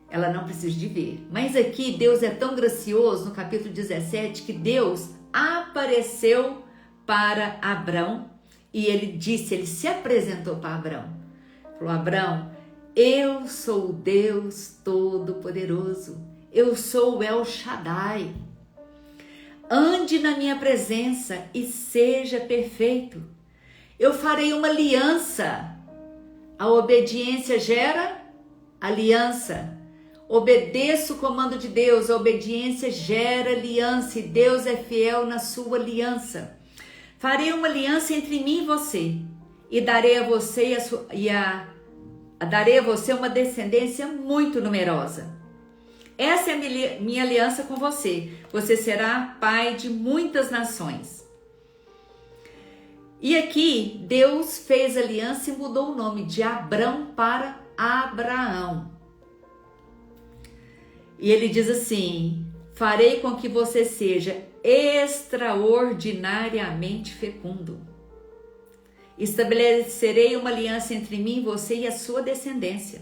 Ela não precisa de ver. Mas aqui Deus é tão gracioso, no capítulo 17, que Deus apareceu para Abrão e ele se apresentou para Abrão. Falou: Abrão, eu sou o Deus Todo-Poderoso. Eu sou o El Shaddai. Ande na minha presença e seja perfeito. Eu farei uma aliança. A obediência gera aliança. Obedeça o comando de Deus, a obediência gera aliança e Deus é fiel na sua aliança. Farei uma aliança entre mim e você e darei a você darei a você uma descendência muito numerosa. Essa é a minha aliança com você. Você será pai de muitas nações. E aqui Deus fez aliança e mudou o nome de Abrão para Abraão. E ele diz assim: farei com que você seja extraordinariamente fecundo. Estabelecerei uma aliança entre mim, você e a sua descendência.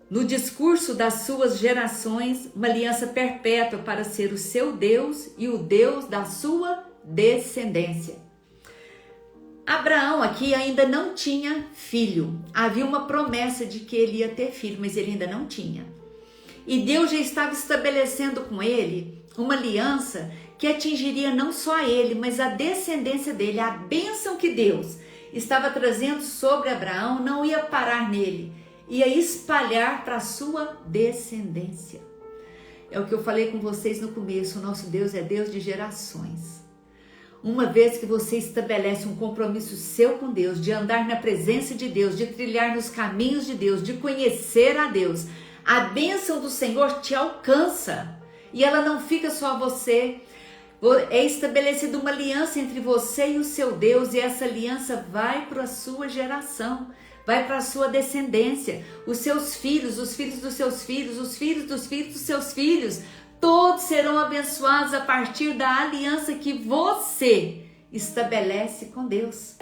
No discurso das suas gerações, uma aliança perpétua para ser o seu Deus e o Deus da sua descendência. Abraão aqui ainda não tinha filho. Havia uma promessa de que ele ia ter filho, mas ele ainda não tinha. E Deus já estava estabelecendo com ele uma aliança que atingiria não só a ele, mas a descendência dele. A bênção que Deus estava trazendo sobre Abraão não ia parar nele, ia espalhar para a sua descendência. É o que eu falei com vocês no começo: o nosso Deus é Deus de gerações. Uma vez que você estabelece um compromisso seu com Deus, de andar na presença de Deus, de trilhar nos caminhos de Deus, de conhecer a Deus, a bênção do Senhor te alcança e ela não fica só a você. É estabelecida uma aliança entre você e o seu Deus e essa aliança vai para a sua geração, vai para a sua descendência, os seus filhos, os filhos dos seus filhos, os filhos dos seus filhos. Todos serão abençoados a partir da aliança que você estabelece com Deus.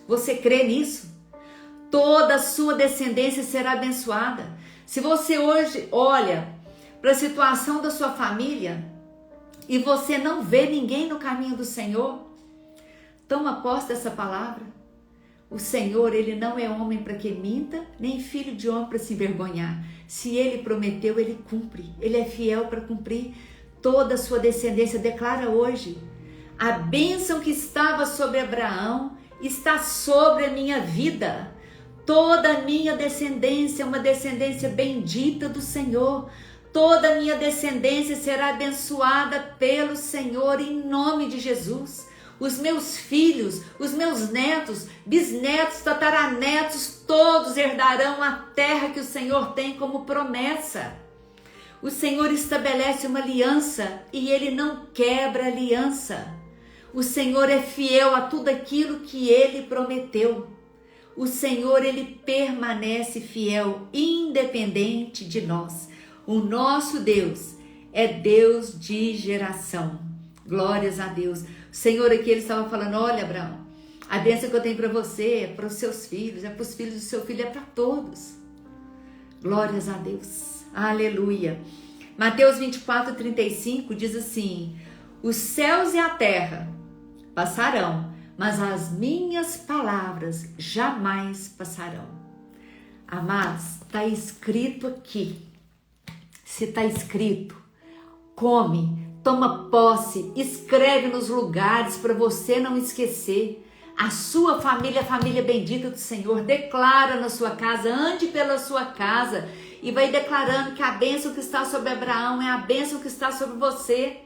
Você crê nisso? Toda a sua descendência será abençoada. Se você hoje olha para a situação da sua família e você não vê ninguém no caminho do Senhor, toma posse dessa palavra. O Senhor, Ele não é homem para que minta, nem filho de homem para se envergonhar. Se Ele prometeu, Ele cumpre. Ele é fiel para cumprir. Toda a sua descendência declara hoje: a bênção que estava sobre Abraão está sobre a minha vida. Toda a minha descendência é uma descendência bendita do Senhor. Toda a minha descendência será abençoada pelo Senhor em nome de Jesus. Os meus filhos, os meus netos, bisnetos, tataranetos, todos herdarão a terra que o Senhor tem como promessa. O Senhor estabelece uma aliança e Ele não quebra a aliança. O Senhor é fiel a tudo aquilo que Ele prometeu. O Senhor, Ele permanece fiel, independente de nós. O nosso Deus é Deus de geração. Glórias a Deus. O Senhor aqui, Ele estava falando: olha, Abraão, a bênção que eu tenho para você é para os seus filhos, é para os filhos do seu filho, é para todos. Glórias a Deus. Aleluia. Mateus 24:35 diz assim: os céus e a terra passarão, mas as minhas palavras jamais passarão. Amados, está escrito aqui. Se está escrito, come, toma posse, escreve nos lugares para você não esquecer. A sua família, a família bendita do Senhor, declara na sua casa, ande pela sua casa e vai declarando que a bênção que está sobre Abraão é a bênção que está sobre você,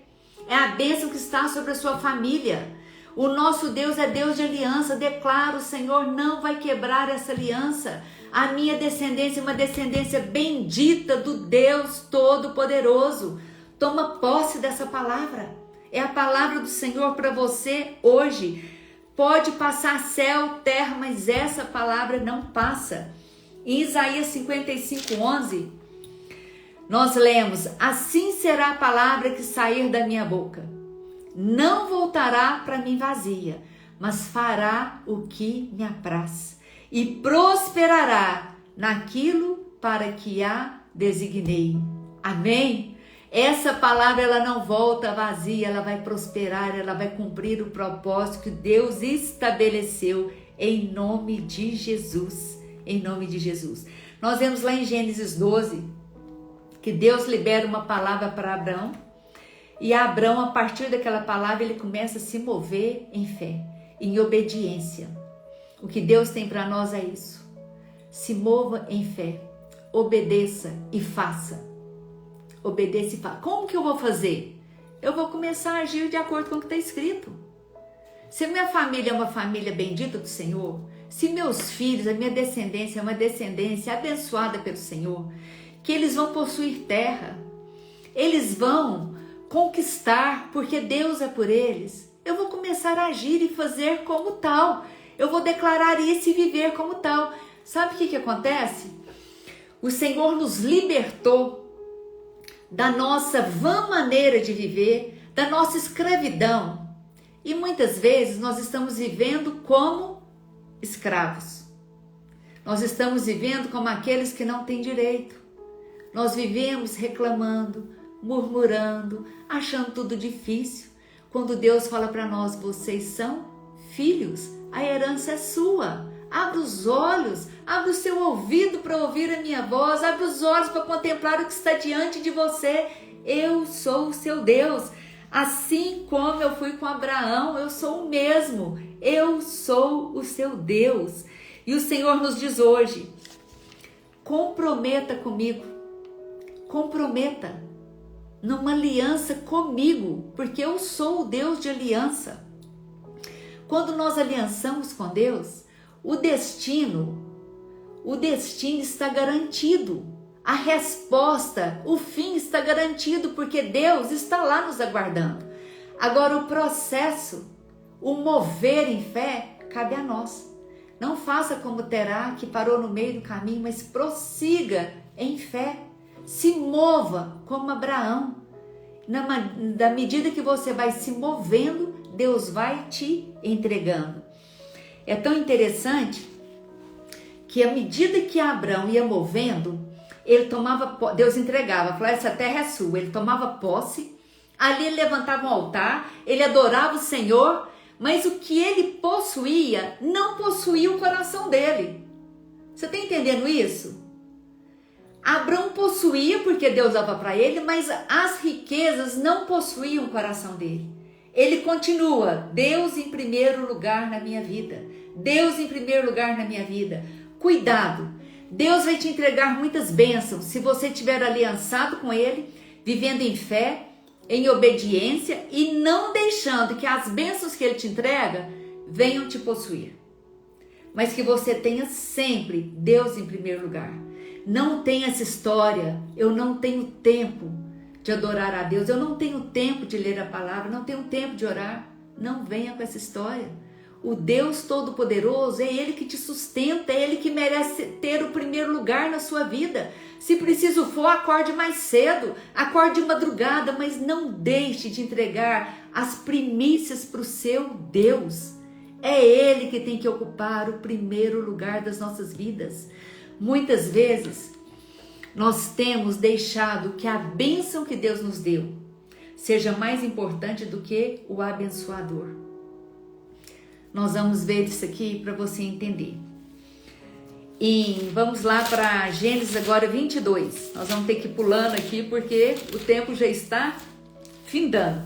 é a bênção que está sobre a sua família. O nosso Deus é Deus de aliança. Declaro: o Senhor não vai quebrar essa aliança. A minha descendência é uma descendência bendita do Deus Todo-Poderoso. Toma posse dessa palavra. É a palavra do Senhor para você hoje. Pode passar céu, terra, mas essa palavra não passa. Em Isaías 55:11, nós lemos: assim será a palavra que sair da minha boca. Não voltará para mim vazia, mas fará o que me apraz e prosperará naquilo para que a designei. Amém? Essa palavra, ela não volta vazia, ela vai prosperar, ela vai cumprir o propósito que Deus estabeleceu em nome de Jesus. Em nome de Jesus. Nós vemos lá em Gênesis 12 que Deus libera uma palavra para Abraão. E Abraão, a partir daquela palavra, ele começa a se mover em fé, em obediência. O que Deus tem para nós é isso. Se mova em fé, obedeça e faça. Obedeça e faça. Como que eu vou fazer? Eu vou começar a agir de acordo com o que está escrito. Se minha família é uma família bendita do Senhor, se meus filhos, a minha descendência é uma descendência abençoada pelo Senhor, que eles vão possuir terra, eles vão conquistar, porque Deus é por eles, eu vou começar a agir e fazer como tal. Eu vou declarar isso e viver como tal. Sabe o que acontece? O Senhor nos libertou da nossa vã maneira de viver, da nossa escravidão. E muitas vezes nós estamos vivendo como escravos. Nós estamos vivendo como aqueles que não têm direito. Nós vivemos reclamando, murmurando, achando tudo difícil. Quando Deus fala para nós: vocês são filhos, a herança é sua. Abra os olhos, abra o seu ouvido para ouvir a minha voz, abra os olhos para contemplar o que está diante de você. Eu sou o seu Deus. Assim como eu fui com Abraão, eu sou o mesmo. Eu sou o seu Deus. E o Senhor nos diz hoje: comprometa comigo, comprometa numa aliança comigo, porque eu sou o Deus de aliança. Quando nós aliançamos com Deus, o destino está garantido. A resposta, o fim está garantido, porque Deus está lá nos aguardando. Agora o processo, o mover em fé, cabe a nós. Não faça como Terá, que parou no meio do caminho, mas prossiga em fé. Se mova como Abraão. Da medida que você vai se movendo, Deus vai te entregando. É tão interessante que à medida que Abraão ia movendo, ele tomava, Deus entregava, falava: essa terra é sua. Ele tomava posse, ali ele levantava um altar, ele adorava o Senhor, Mas o que ele possuía não possuía o coração dele. Você está entendendo isso? Abraão possuía porque Deus dava para ele, mas as riquezas não possuíam o coração dele. Ele continua, Deus em primeiro lugar na minha vida. Deus em primeiro lugar na minha vida. Cuidado, Deus vai te entregar muitas bênçãos se você estiver aliançado com Ele, vivendo em fé, em obediência e não deixando que as bênçãos que Ele te entrega venham te possuir. Mas que você tenha sempre Deus em primeiro lugar. Não tenha essa história, eu não tenho tempo de adorar a Deus, eu não tenho tempo de ler a palavra, não tenho tempo de orar. Não venha com essa história. O Deus Todo-Poderoso é Ele que te sustenta, é Ele que merece ter o primeiro lugar na sua vida. Se preciso for, acorde mais cedo, acorde de madrugada, mas não deixe de entregar as primícias para o seu Deus. É Ele que tem que ocupar o primeiro lugar das nossas vidas. Muitas vezes, nós temos deixado que a bênção que Deus nos deu seja mais importante do que o abençoador. Nós vamos ver isso aqui para você entender. E vamos lá para Gênesis agora 22. Nós vamos ter que ir pulando aqui porque o tempo já está findando.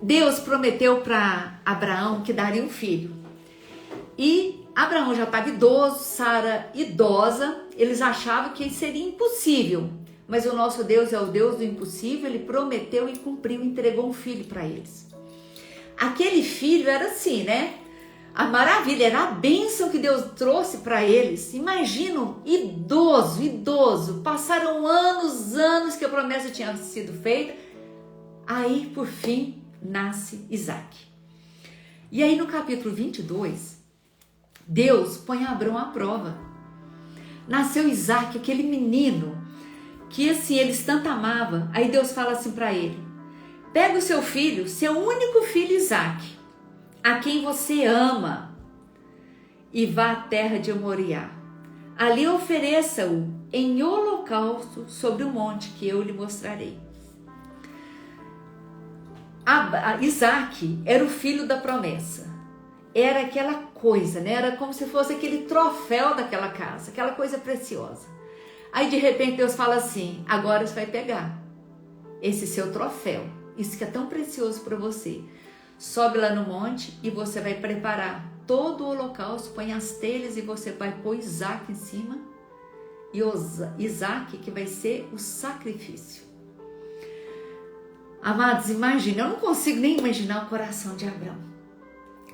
Deus prometeu para Abraão que daria um filho. E Abraão já estava idoso, Sara idosa, eles achavam que seria impossível. Mas o nosso Deus é o Deus do impossível, Ele prometeu e cumpriu, entregou um filho para eles. Aquele filho era assim, né? A maravilha, era a bênção que Deus trouxe para eles. Imagina, idoso, passaram anos que a promessa tinha sido feita. Aí, por fim, nasce Isaac. E aí no capítulo 22, Deus põe Abraão à prova. Nasceu Isaac, aquele menino que assim eles tanto amavam. Aí Deus fala assim para ele: pega o seu filho, seu único filho Isaac, a quem você ama, e vá à terra de Moriá. Ali ofereça-o em holocausto sobre o monte que eu lhe mostrarei. Isaac era o filho da promessa. Era aquela coisa, né? Era como se fosse aquele troféu daquela casa, aquela coisa preciosa. Aí de repente Deus fala assim: agora você vai pegar esse seu troféu, isso que é tão precioso para você. Sobe lá no monte e você vai preparar todo o holocausto, põe as telhas e você vai pôr Isaac em cima. E Isaac que vai ser o sacrifício. Amados, imagina, eu não consigo nem imaginar o coração de Abraão.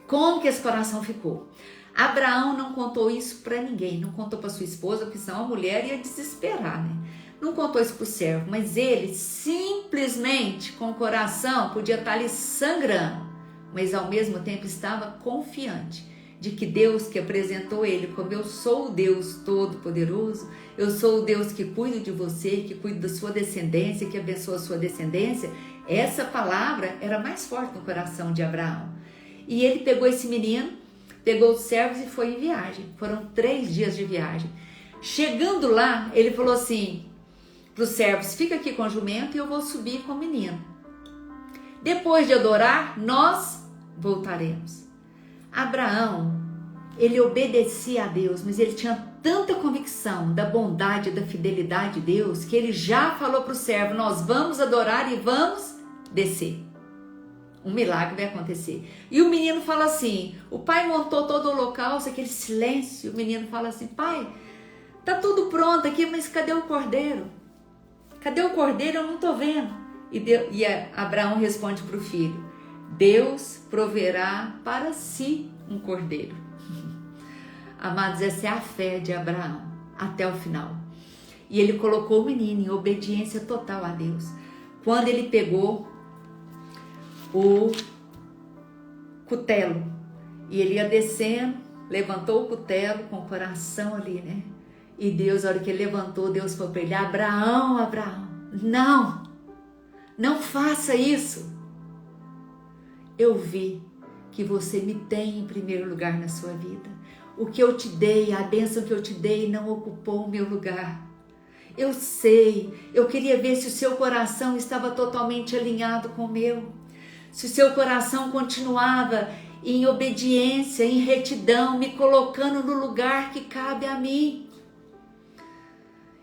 Como que esse coração ficou? Abraão não contou isso para ninguém, não contou para sua esposa, porque senão a mulher ia desesperar, né? Não contou isso para o servo, mas ele simplesmente com o coração podia estar ali sangrando, mas ao mesmo tempo estava confiante de que Deus que apresentou ele como: eu sou o Deus Todo-Poderoso, eu sou o Deus que cuido de você, que cuida da sua descendência, que abençoa a sua descendência. Essa palavra era mais forte no coração de Abraão. E ele pegou esse menino, pegou os servos e foi em viagem. Foram 3 dias de viagem. Chegando lá, ele falou assim para os servos: fica aqui com o jumento e eu vou subir com o menino. Depois de adorar, nós voltaremos. Abraão, ele obedecia a Deus, mas ele tinha tanta convicção da bondade e da fidelidade de Deus, que ele já falou para o servo: nós vamos adorar e vamos descer. Um milagre vai acontecer. E o menino fala assim, o pai montou todo o holocausto, aquele silêncio, o menino fala assim: pai, tá tudo pronto aqui, mas cadê o cordeiro? Cadê o cordeiro? Eu não tô vendo. E Abraão responde para o filho: Deus proverá para si um cordeiro. Amados, essa é a fé de Abraão até o final. E ele colocou o menino em obediência total a Deus. Quando ele pegou o cutelo e ele ia descendo, levantou o cutelo com o coração ali, né? E Deus, a hora que ele levantou, Deus falou para ele: Abraão, não faça isso. Eu vi que você me tem em primeiro lugar na sua vida. O que eu te dei, a bênção que eu te dei, não ocupou o meu lugar. Eu sei, eu queria ver se o seu coração estava totalmente alinhado com o meu. se o seu coração continuava em obediência, em retidão, me colocando no lugar que cabe a mim.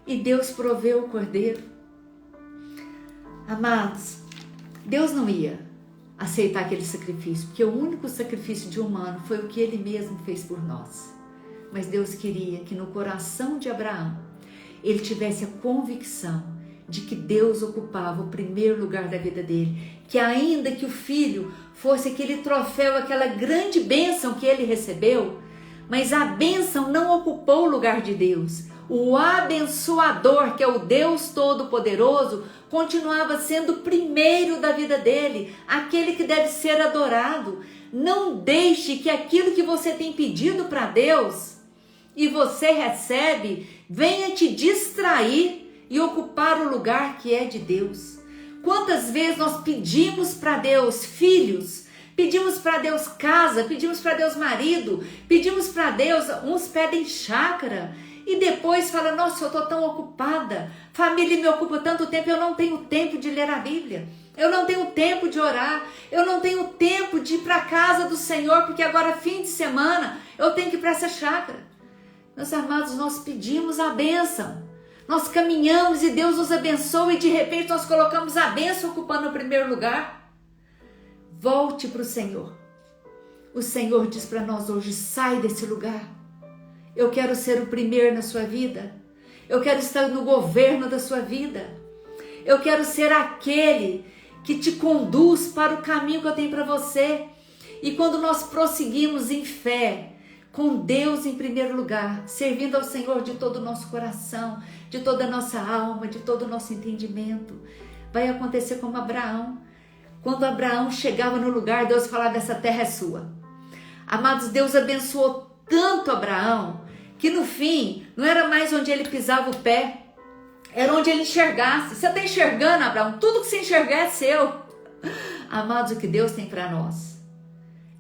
E Deus proveu o cordeiro. Amados, Deus não ia aceitar aquele sacrifício, porque o único sacrifício de humano foi o que Ele mesmo fez por nós. Mas Deus queria que no coração de Abraão, ele tivesse a convicção de que Deus ocupava o primeiro lugar da vida dele, que ainda que o filho fosse aquele troféu, aquela grande bênção que ele recebeu, mas a bênção não ocupou o lugar de Deus. O abençoador, que é o Deus Todo-Poderoso, continuava sendo o primeiro da vida dele, aquele que deve ser adorado. Não deixe que aquilo que você tem pedido para Deus e você recebe, venha te distrair e ocupar o lugar que é de Deus. Quantas vezes nós pedimos para Deus filhos, pedimos para Deus casa, pedimos para Deus marido, pedimos para Deus, uns pedem chácara, e depois fala, nossa, eu estou tão ocupada, família me ocupa tanto tempo, eu não tenho tempo de ler a Bíblia, eu não tenho tempo de orar, eu não tenho tempo de ir para a casa do Senhor, porque agora fim de semana eu tenho que ir para essa chácara. Meus amados, nós pedimos a bênção, nós caminhamos e Deus nos abençoa e de repente nós colocamos a bênção ocupando o primeiro lugar. Volte para o Senhor. O Senhor diz para nós hoje, sai desse lugar. Eu quero ser o primeiro na sua vida. Eu quero estar no governo da sua vida. Eu quero ser aquele que te conduz para o caminho que eu tenho para você. E quando nós prosseguimos em fé, com Deus em primeiro lugar, servindo ao Senhor de todo o nosso coração, de toda a nossa alma, de todo o nosso entendimento, vai acontecer como Abraão. Quando Abraão chegava no lugar, Deus falava, essa terra é sua. Amados, Deus abençoou tanto Abraão, que no fim, não era mais onde ele pisava o pé, era onde ele enxergasse. Você está enxergando, Abraão? Tudo que você enxergar é seu. Amados, o que Deus tem para nós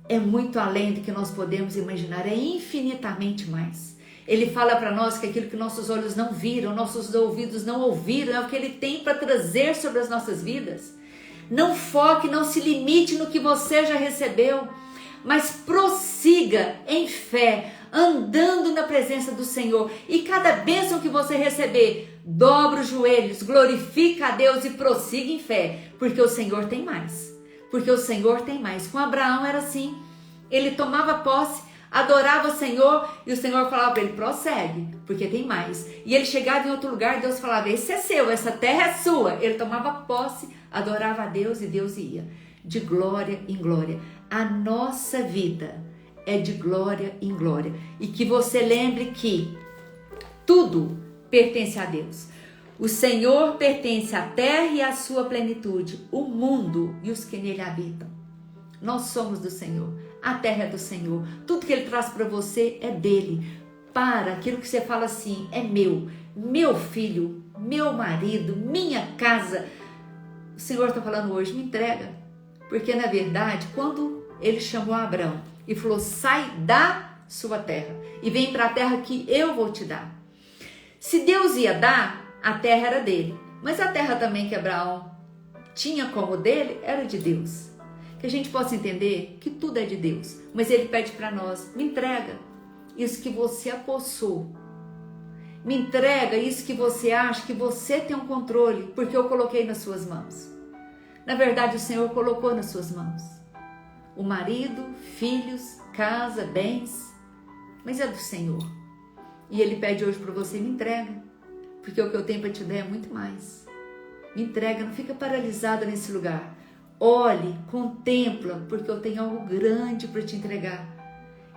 é muito além do que nós podemos imaginar, é infinitamente mais. Ele fala para nós que aquilo que nossos olhos não viram, nossos ouvidos não ouviram, é o que Ele tem para trazer sobre as nossas vidas. Não foque, não se limite no que você já recebeu, mas prossiga em fé, andando na presença do Senhor. E cada bênção que você receber, dobra os joelhos, glorifica a Deus e prossiga em fé, porque o Senhor tem mais. Porque o Senhor tem mais. Com Abraão era assim. Ele tomava posse, adorava o Senhor e o Senhor falava para ele, prossegue, porque tem mais. E ele chegava em outro lugar e Deus falava, esse é seu, essa terra é sua. Ele tomava posse, adorava a Deus e Deus ia de glória em glória. A nossa vida é de glória em glória. E que você lembre que tudo pertence a Deus. O Senhor pertence à terra e à sua plenitude, o mundo e os que nele habitam. Nós somos do Senhor, a terra é do Senhor, tudo que Ele traz para você é dele. Para aquilo que você fala assim, é meu, meu filho, meu marido, minha casa. O Senhor está falando hoje, me entrega. Porque na verdade, quando Ele chamou Abraão e falou, sai da sua terra e vem para a terra que eu vou te dar. Se Deus ia dar, a terra era dele, mas a terra também que Abraão tinha como dele era de Deus. Que a gente possa entender que tudo é de Deus, mas Ele pede para nós, me entrega isso que você apossou, me entrega isso que você acha que você tem um controle, porque eu coloquei nas suas mãos. Na verdade, o Senhor colocou nas suas mãos o marido, filhos, casa, bens, mas é do Senhor. E Ele pede hoje para você, me entrega. Porque o que eu tenho para te dar é muito mais. Me entrega, não fica paralisado nesse lugar. Olhe, contempla, porque eu tenho algo grande para te entregar.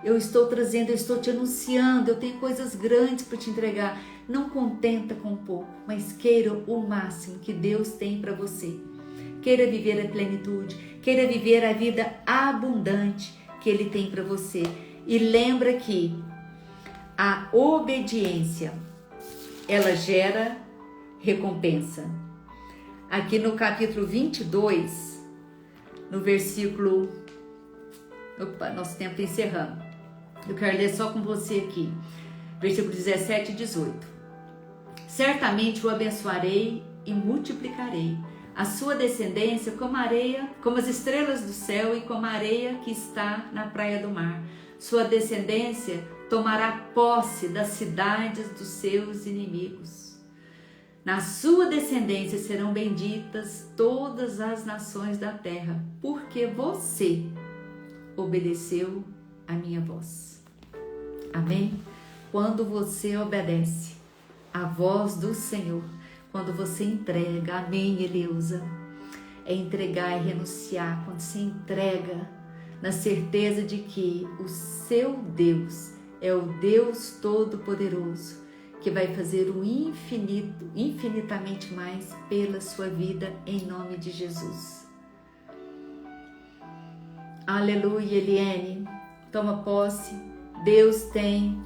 Eu estou trazendo, eu estou te anunciando, eu tenho coisas grandes para te entregar. Não contenta com pouco, mas queira o máximo que Deus tem para você. Queira viver a plenitude, queira viver a vida abundante que Ele tem para você. E lembra que a obediência, ela gera recompensa. Aqui no capítulo 22, no versículo... Opa, nosso tempo está encerrando. Eu quero ler só com você aqui. Versículo 17 e 18. Certamente o abençoarei e multiplicarei a sua descendência como areia, como as estrelas do céu e como a areia que está na praia do mar. Sua descendência tomará posse das cidades dos seus inimigos. Na sua descendência serão benditas todas as nações da terra, porque você obedeceu a minha voz. Amém? Quando você obedece a voz do Senhor, quando você entrega, amém, Eleusa, é entregar e renunciar, quando você entrega na certeza de que o seu Deus é o Deus Todo-Poderoso, que vai fazer o infinito, infinitamente mais pela sua vida, em nome de Jesus. Aleluia, Eliane, toma posse. Deus tem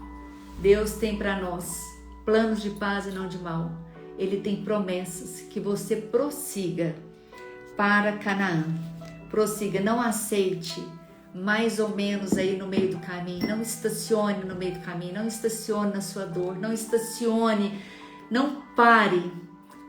para nós planos de paz e não de mal. Ele tem promessas, que você prossiga para Canaã. Prossiga, não aceite mais ou menos aí no meio do caminho. Não estacione no meio do caminho, não estacione na sua dor, não estacione, não pare,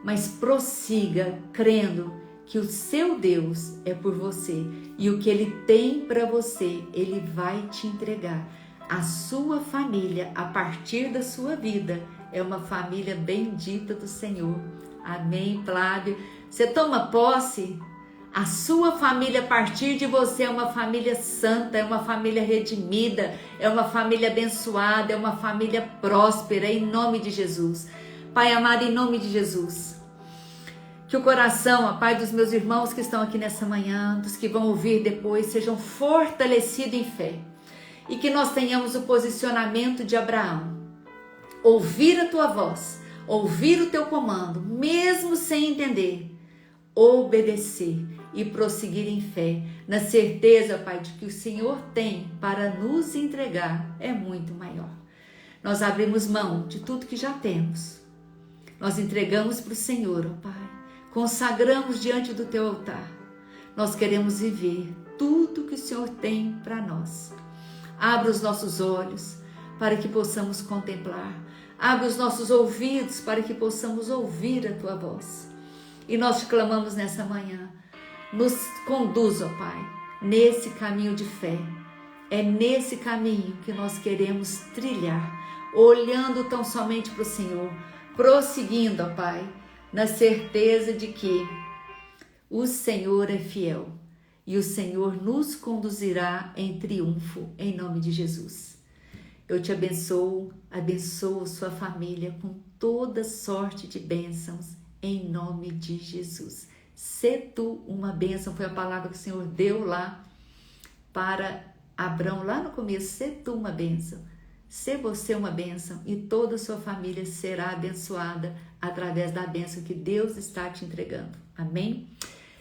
mas prossiga crendo que o seu Deus é por você e o que Ele tem para você, Ele vai te entregar. A sua família, a partir da sua vida, é uma família bendita do Senhor. Amém, Flávio? Você toma posse? A sua família, a partir de você, é uma família santa, é uma família redimida, é uma família abençoada, é uma família próspera, em nome de Jesus. Pai amado, em nome de Jesus, que o coração, ó Pai, dos meus irmãos que estão aqui nessa manhã, dos que vão ouvir depois, sejam fortalecidos em fé. E que nós tenhamos o posicionamento de Abraão. Ouvir a tua voz, ouvir o teu comando, mesmo sem entender. Obedecer e prosseguir em fé, na certeza, Pai, de que o Senhor tem para nos entregar é muito maior. Nós abrimos mão de tudo que já temos. Nós entregamos para o Senhor, ó Pai. Consagramos diante do teu altar. Nós queremos viver tudo que o Senhor tem para nós. Abra os nossos olhos para que possamos contemplar. Abra os nossos ouvidos para que possamos ouvir a tua voz. E nós te clamamos nessa manhã. Nos conduz, ó Pai, nesse caminho de fé. É nesse caminho que nós queremos trilhar, olhando tão somente para o Senhor, prosseguindo, ó Pai, na certeza de que o Senhor é fiel e o Senhor nos conduzirá em triunfo, em nome de Jesus. Eu te abençoo sua família com toda sorte de bênçãos, em nome de Jesus. Sê tu uma bênção, foi a palavra que o Senhor deu lá para Abrão, lá no começo. Sê tu uma bênção, sê você uma bênção e toda a sua família será abençoada através da bênção que Deus está te entregando. Amém?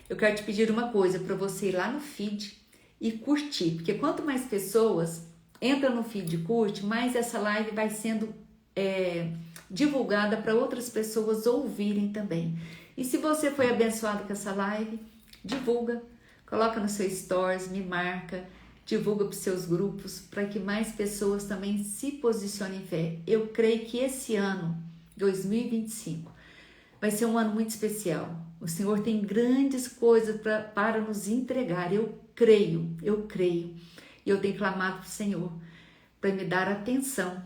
Eu quero te pedir uma coisa, para você ir lá no feed e curtir, porque quanto mais pessoas entram no feed e curte, mais essa live vai sendo divulgada para outras pessoas ouvirem também. E se você foi abençoado com essa live, divulga, coloca no seu stories, me marca, divulga para os seus grupos, para que mais pessoas também se posicionem em fé. Eu creio que esse ano, 2025, vai ser um ano muito especial. O Senhor tem grandes coisas para nos entregar. Eu creio. E eu tenho clamado para o Senhor para me dar atenção,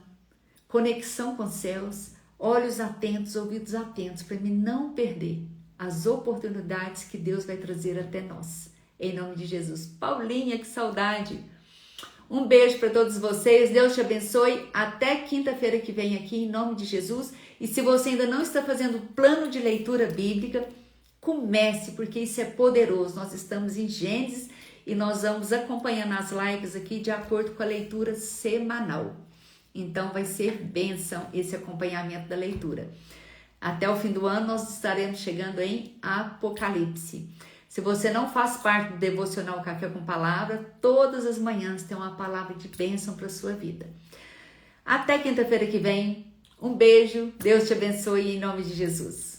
conexão com os céus, olhos atentos, ouvidos atentos, para mim não perder as oportunidades que Deus vai trazer até nós. Em nome de Jesus. Paulinha, que saudade! Um beijo para todos vocês. Deus te abençoe. Até quinta-feira que vem aqui, em nome de Jesus. E se você ainda não está fazendo plano de leitura bíblica, comece, porque isso é poderoso. Nós estamos em Gênesis e nós vamos acompanhando as lives aqui de acordo com a leitura semanal. Então vai ser bênção esse acompanhamento da leitura. Até o fim do ano nós estaremos chegando em Apocalipse. Se você não faz parte do Devocional Café com Palavra, todas as manhãs tem uma palavra de bênção para a sua vida. Até quinta-feira que vem. Um beijo. Deus te abençoe em nome de Jesus.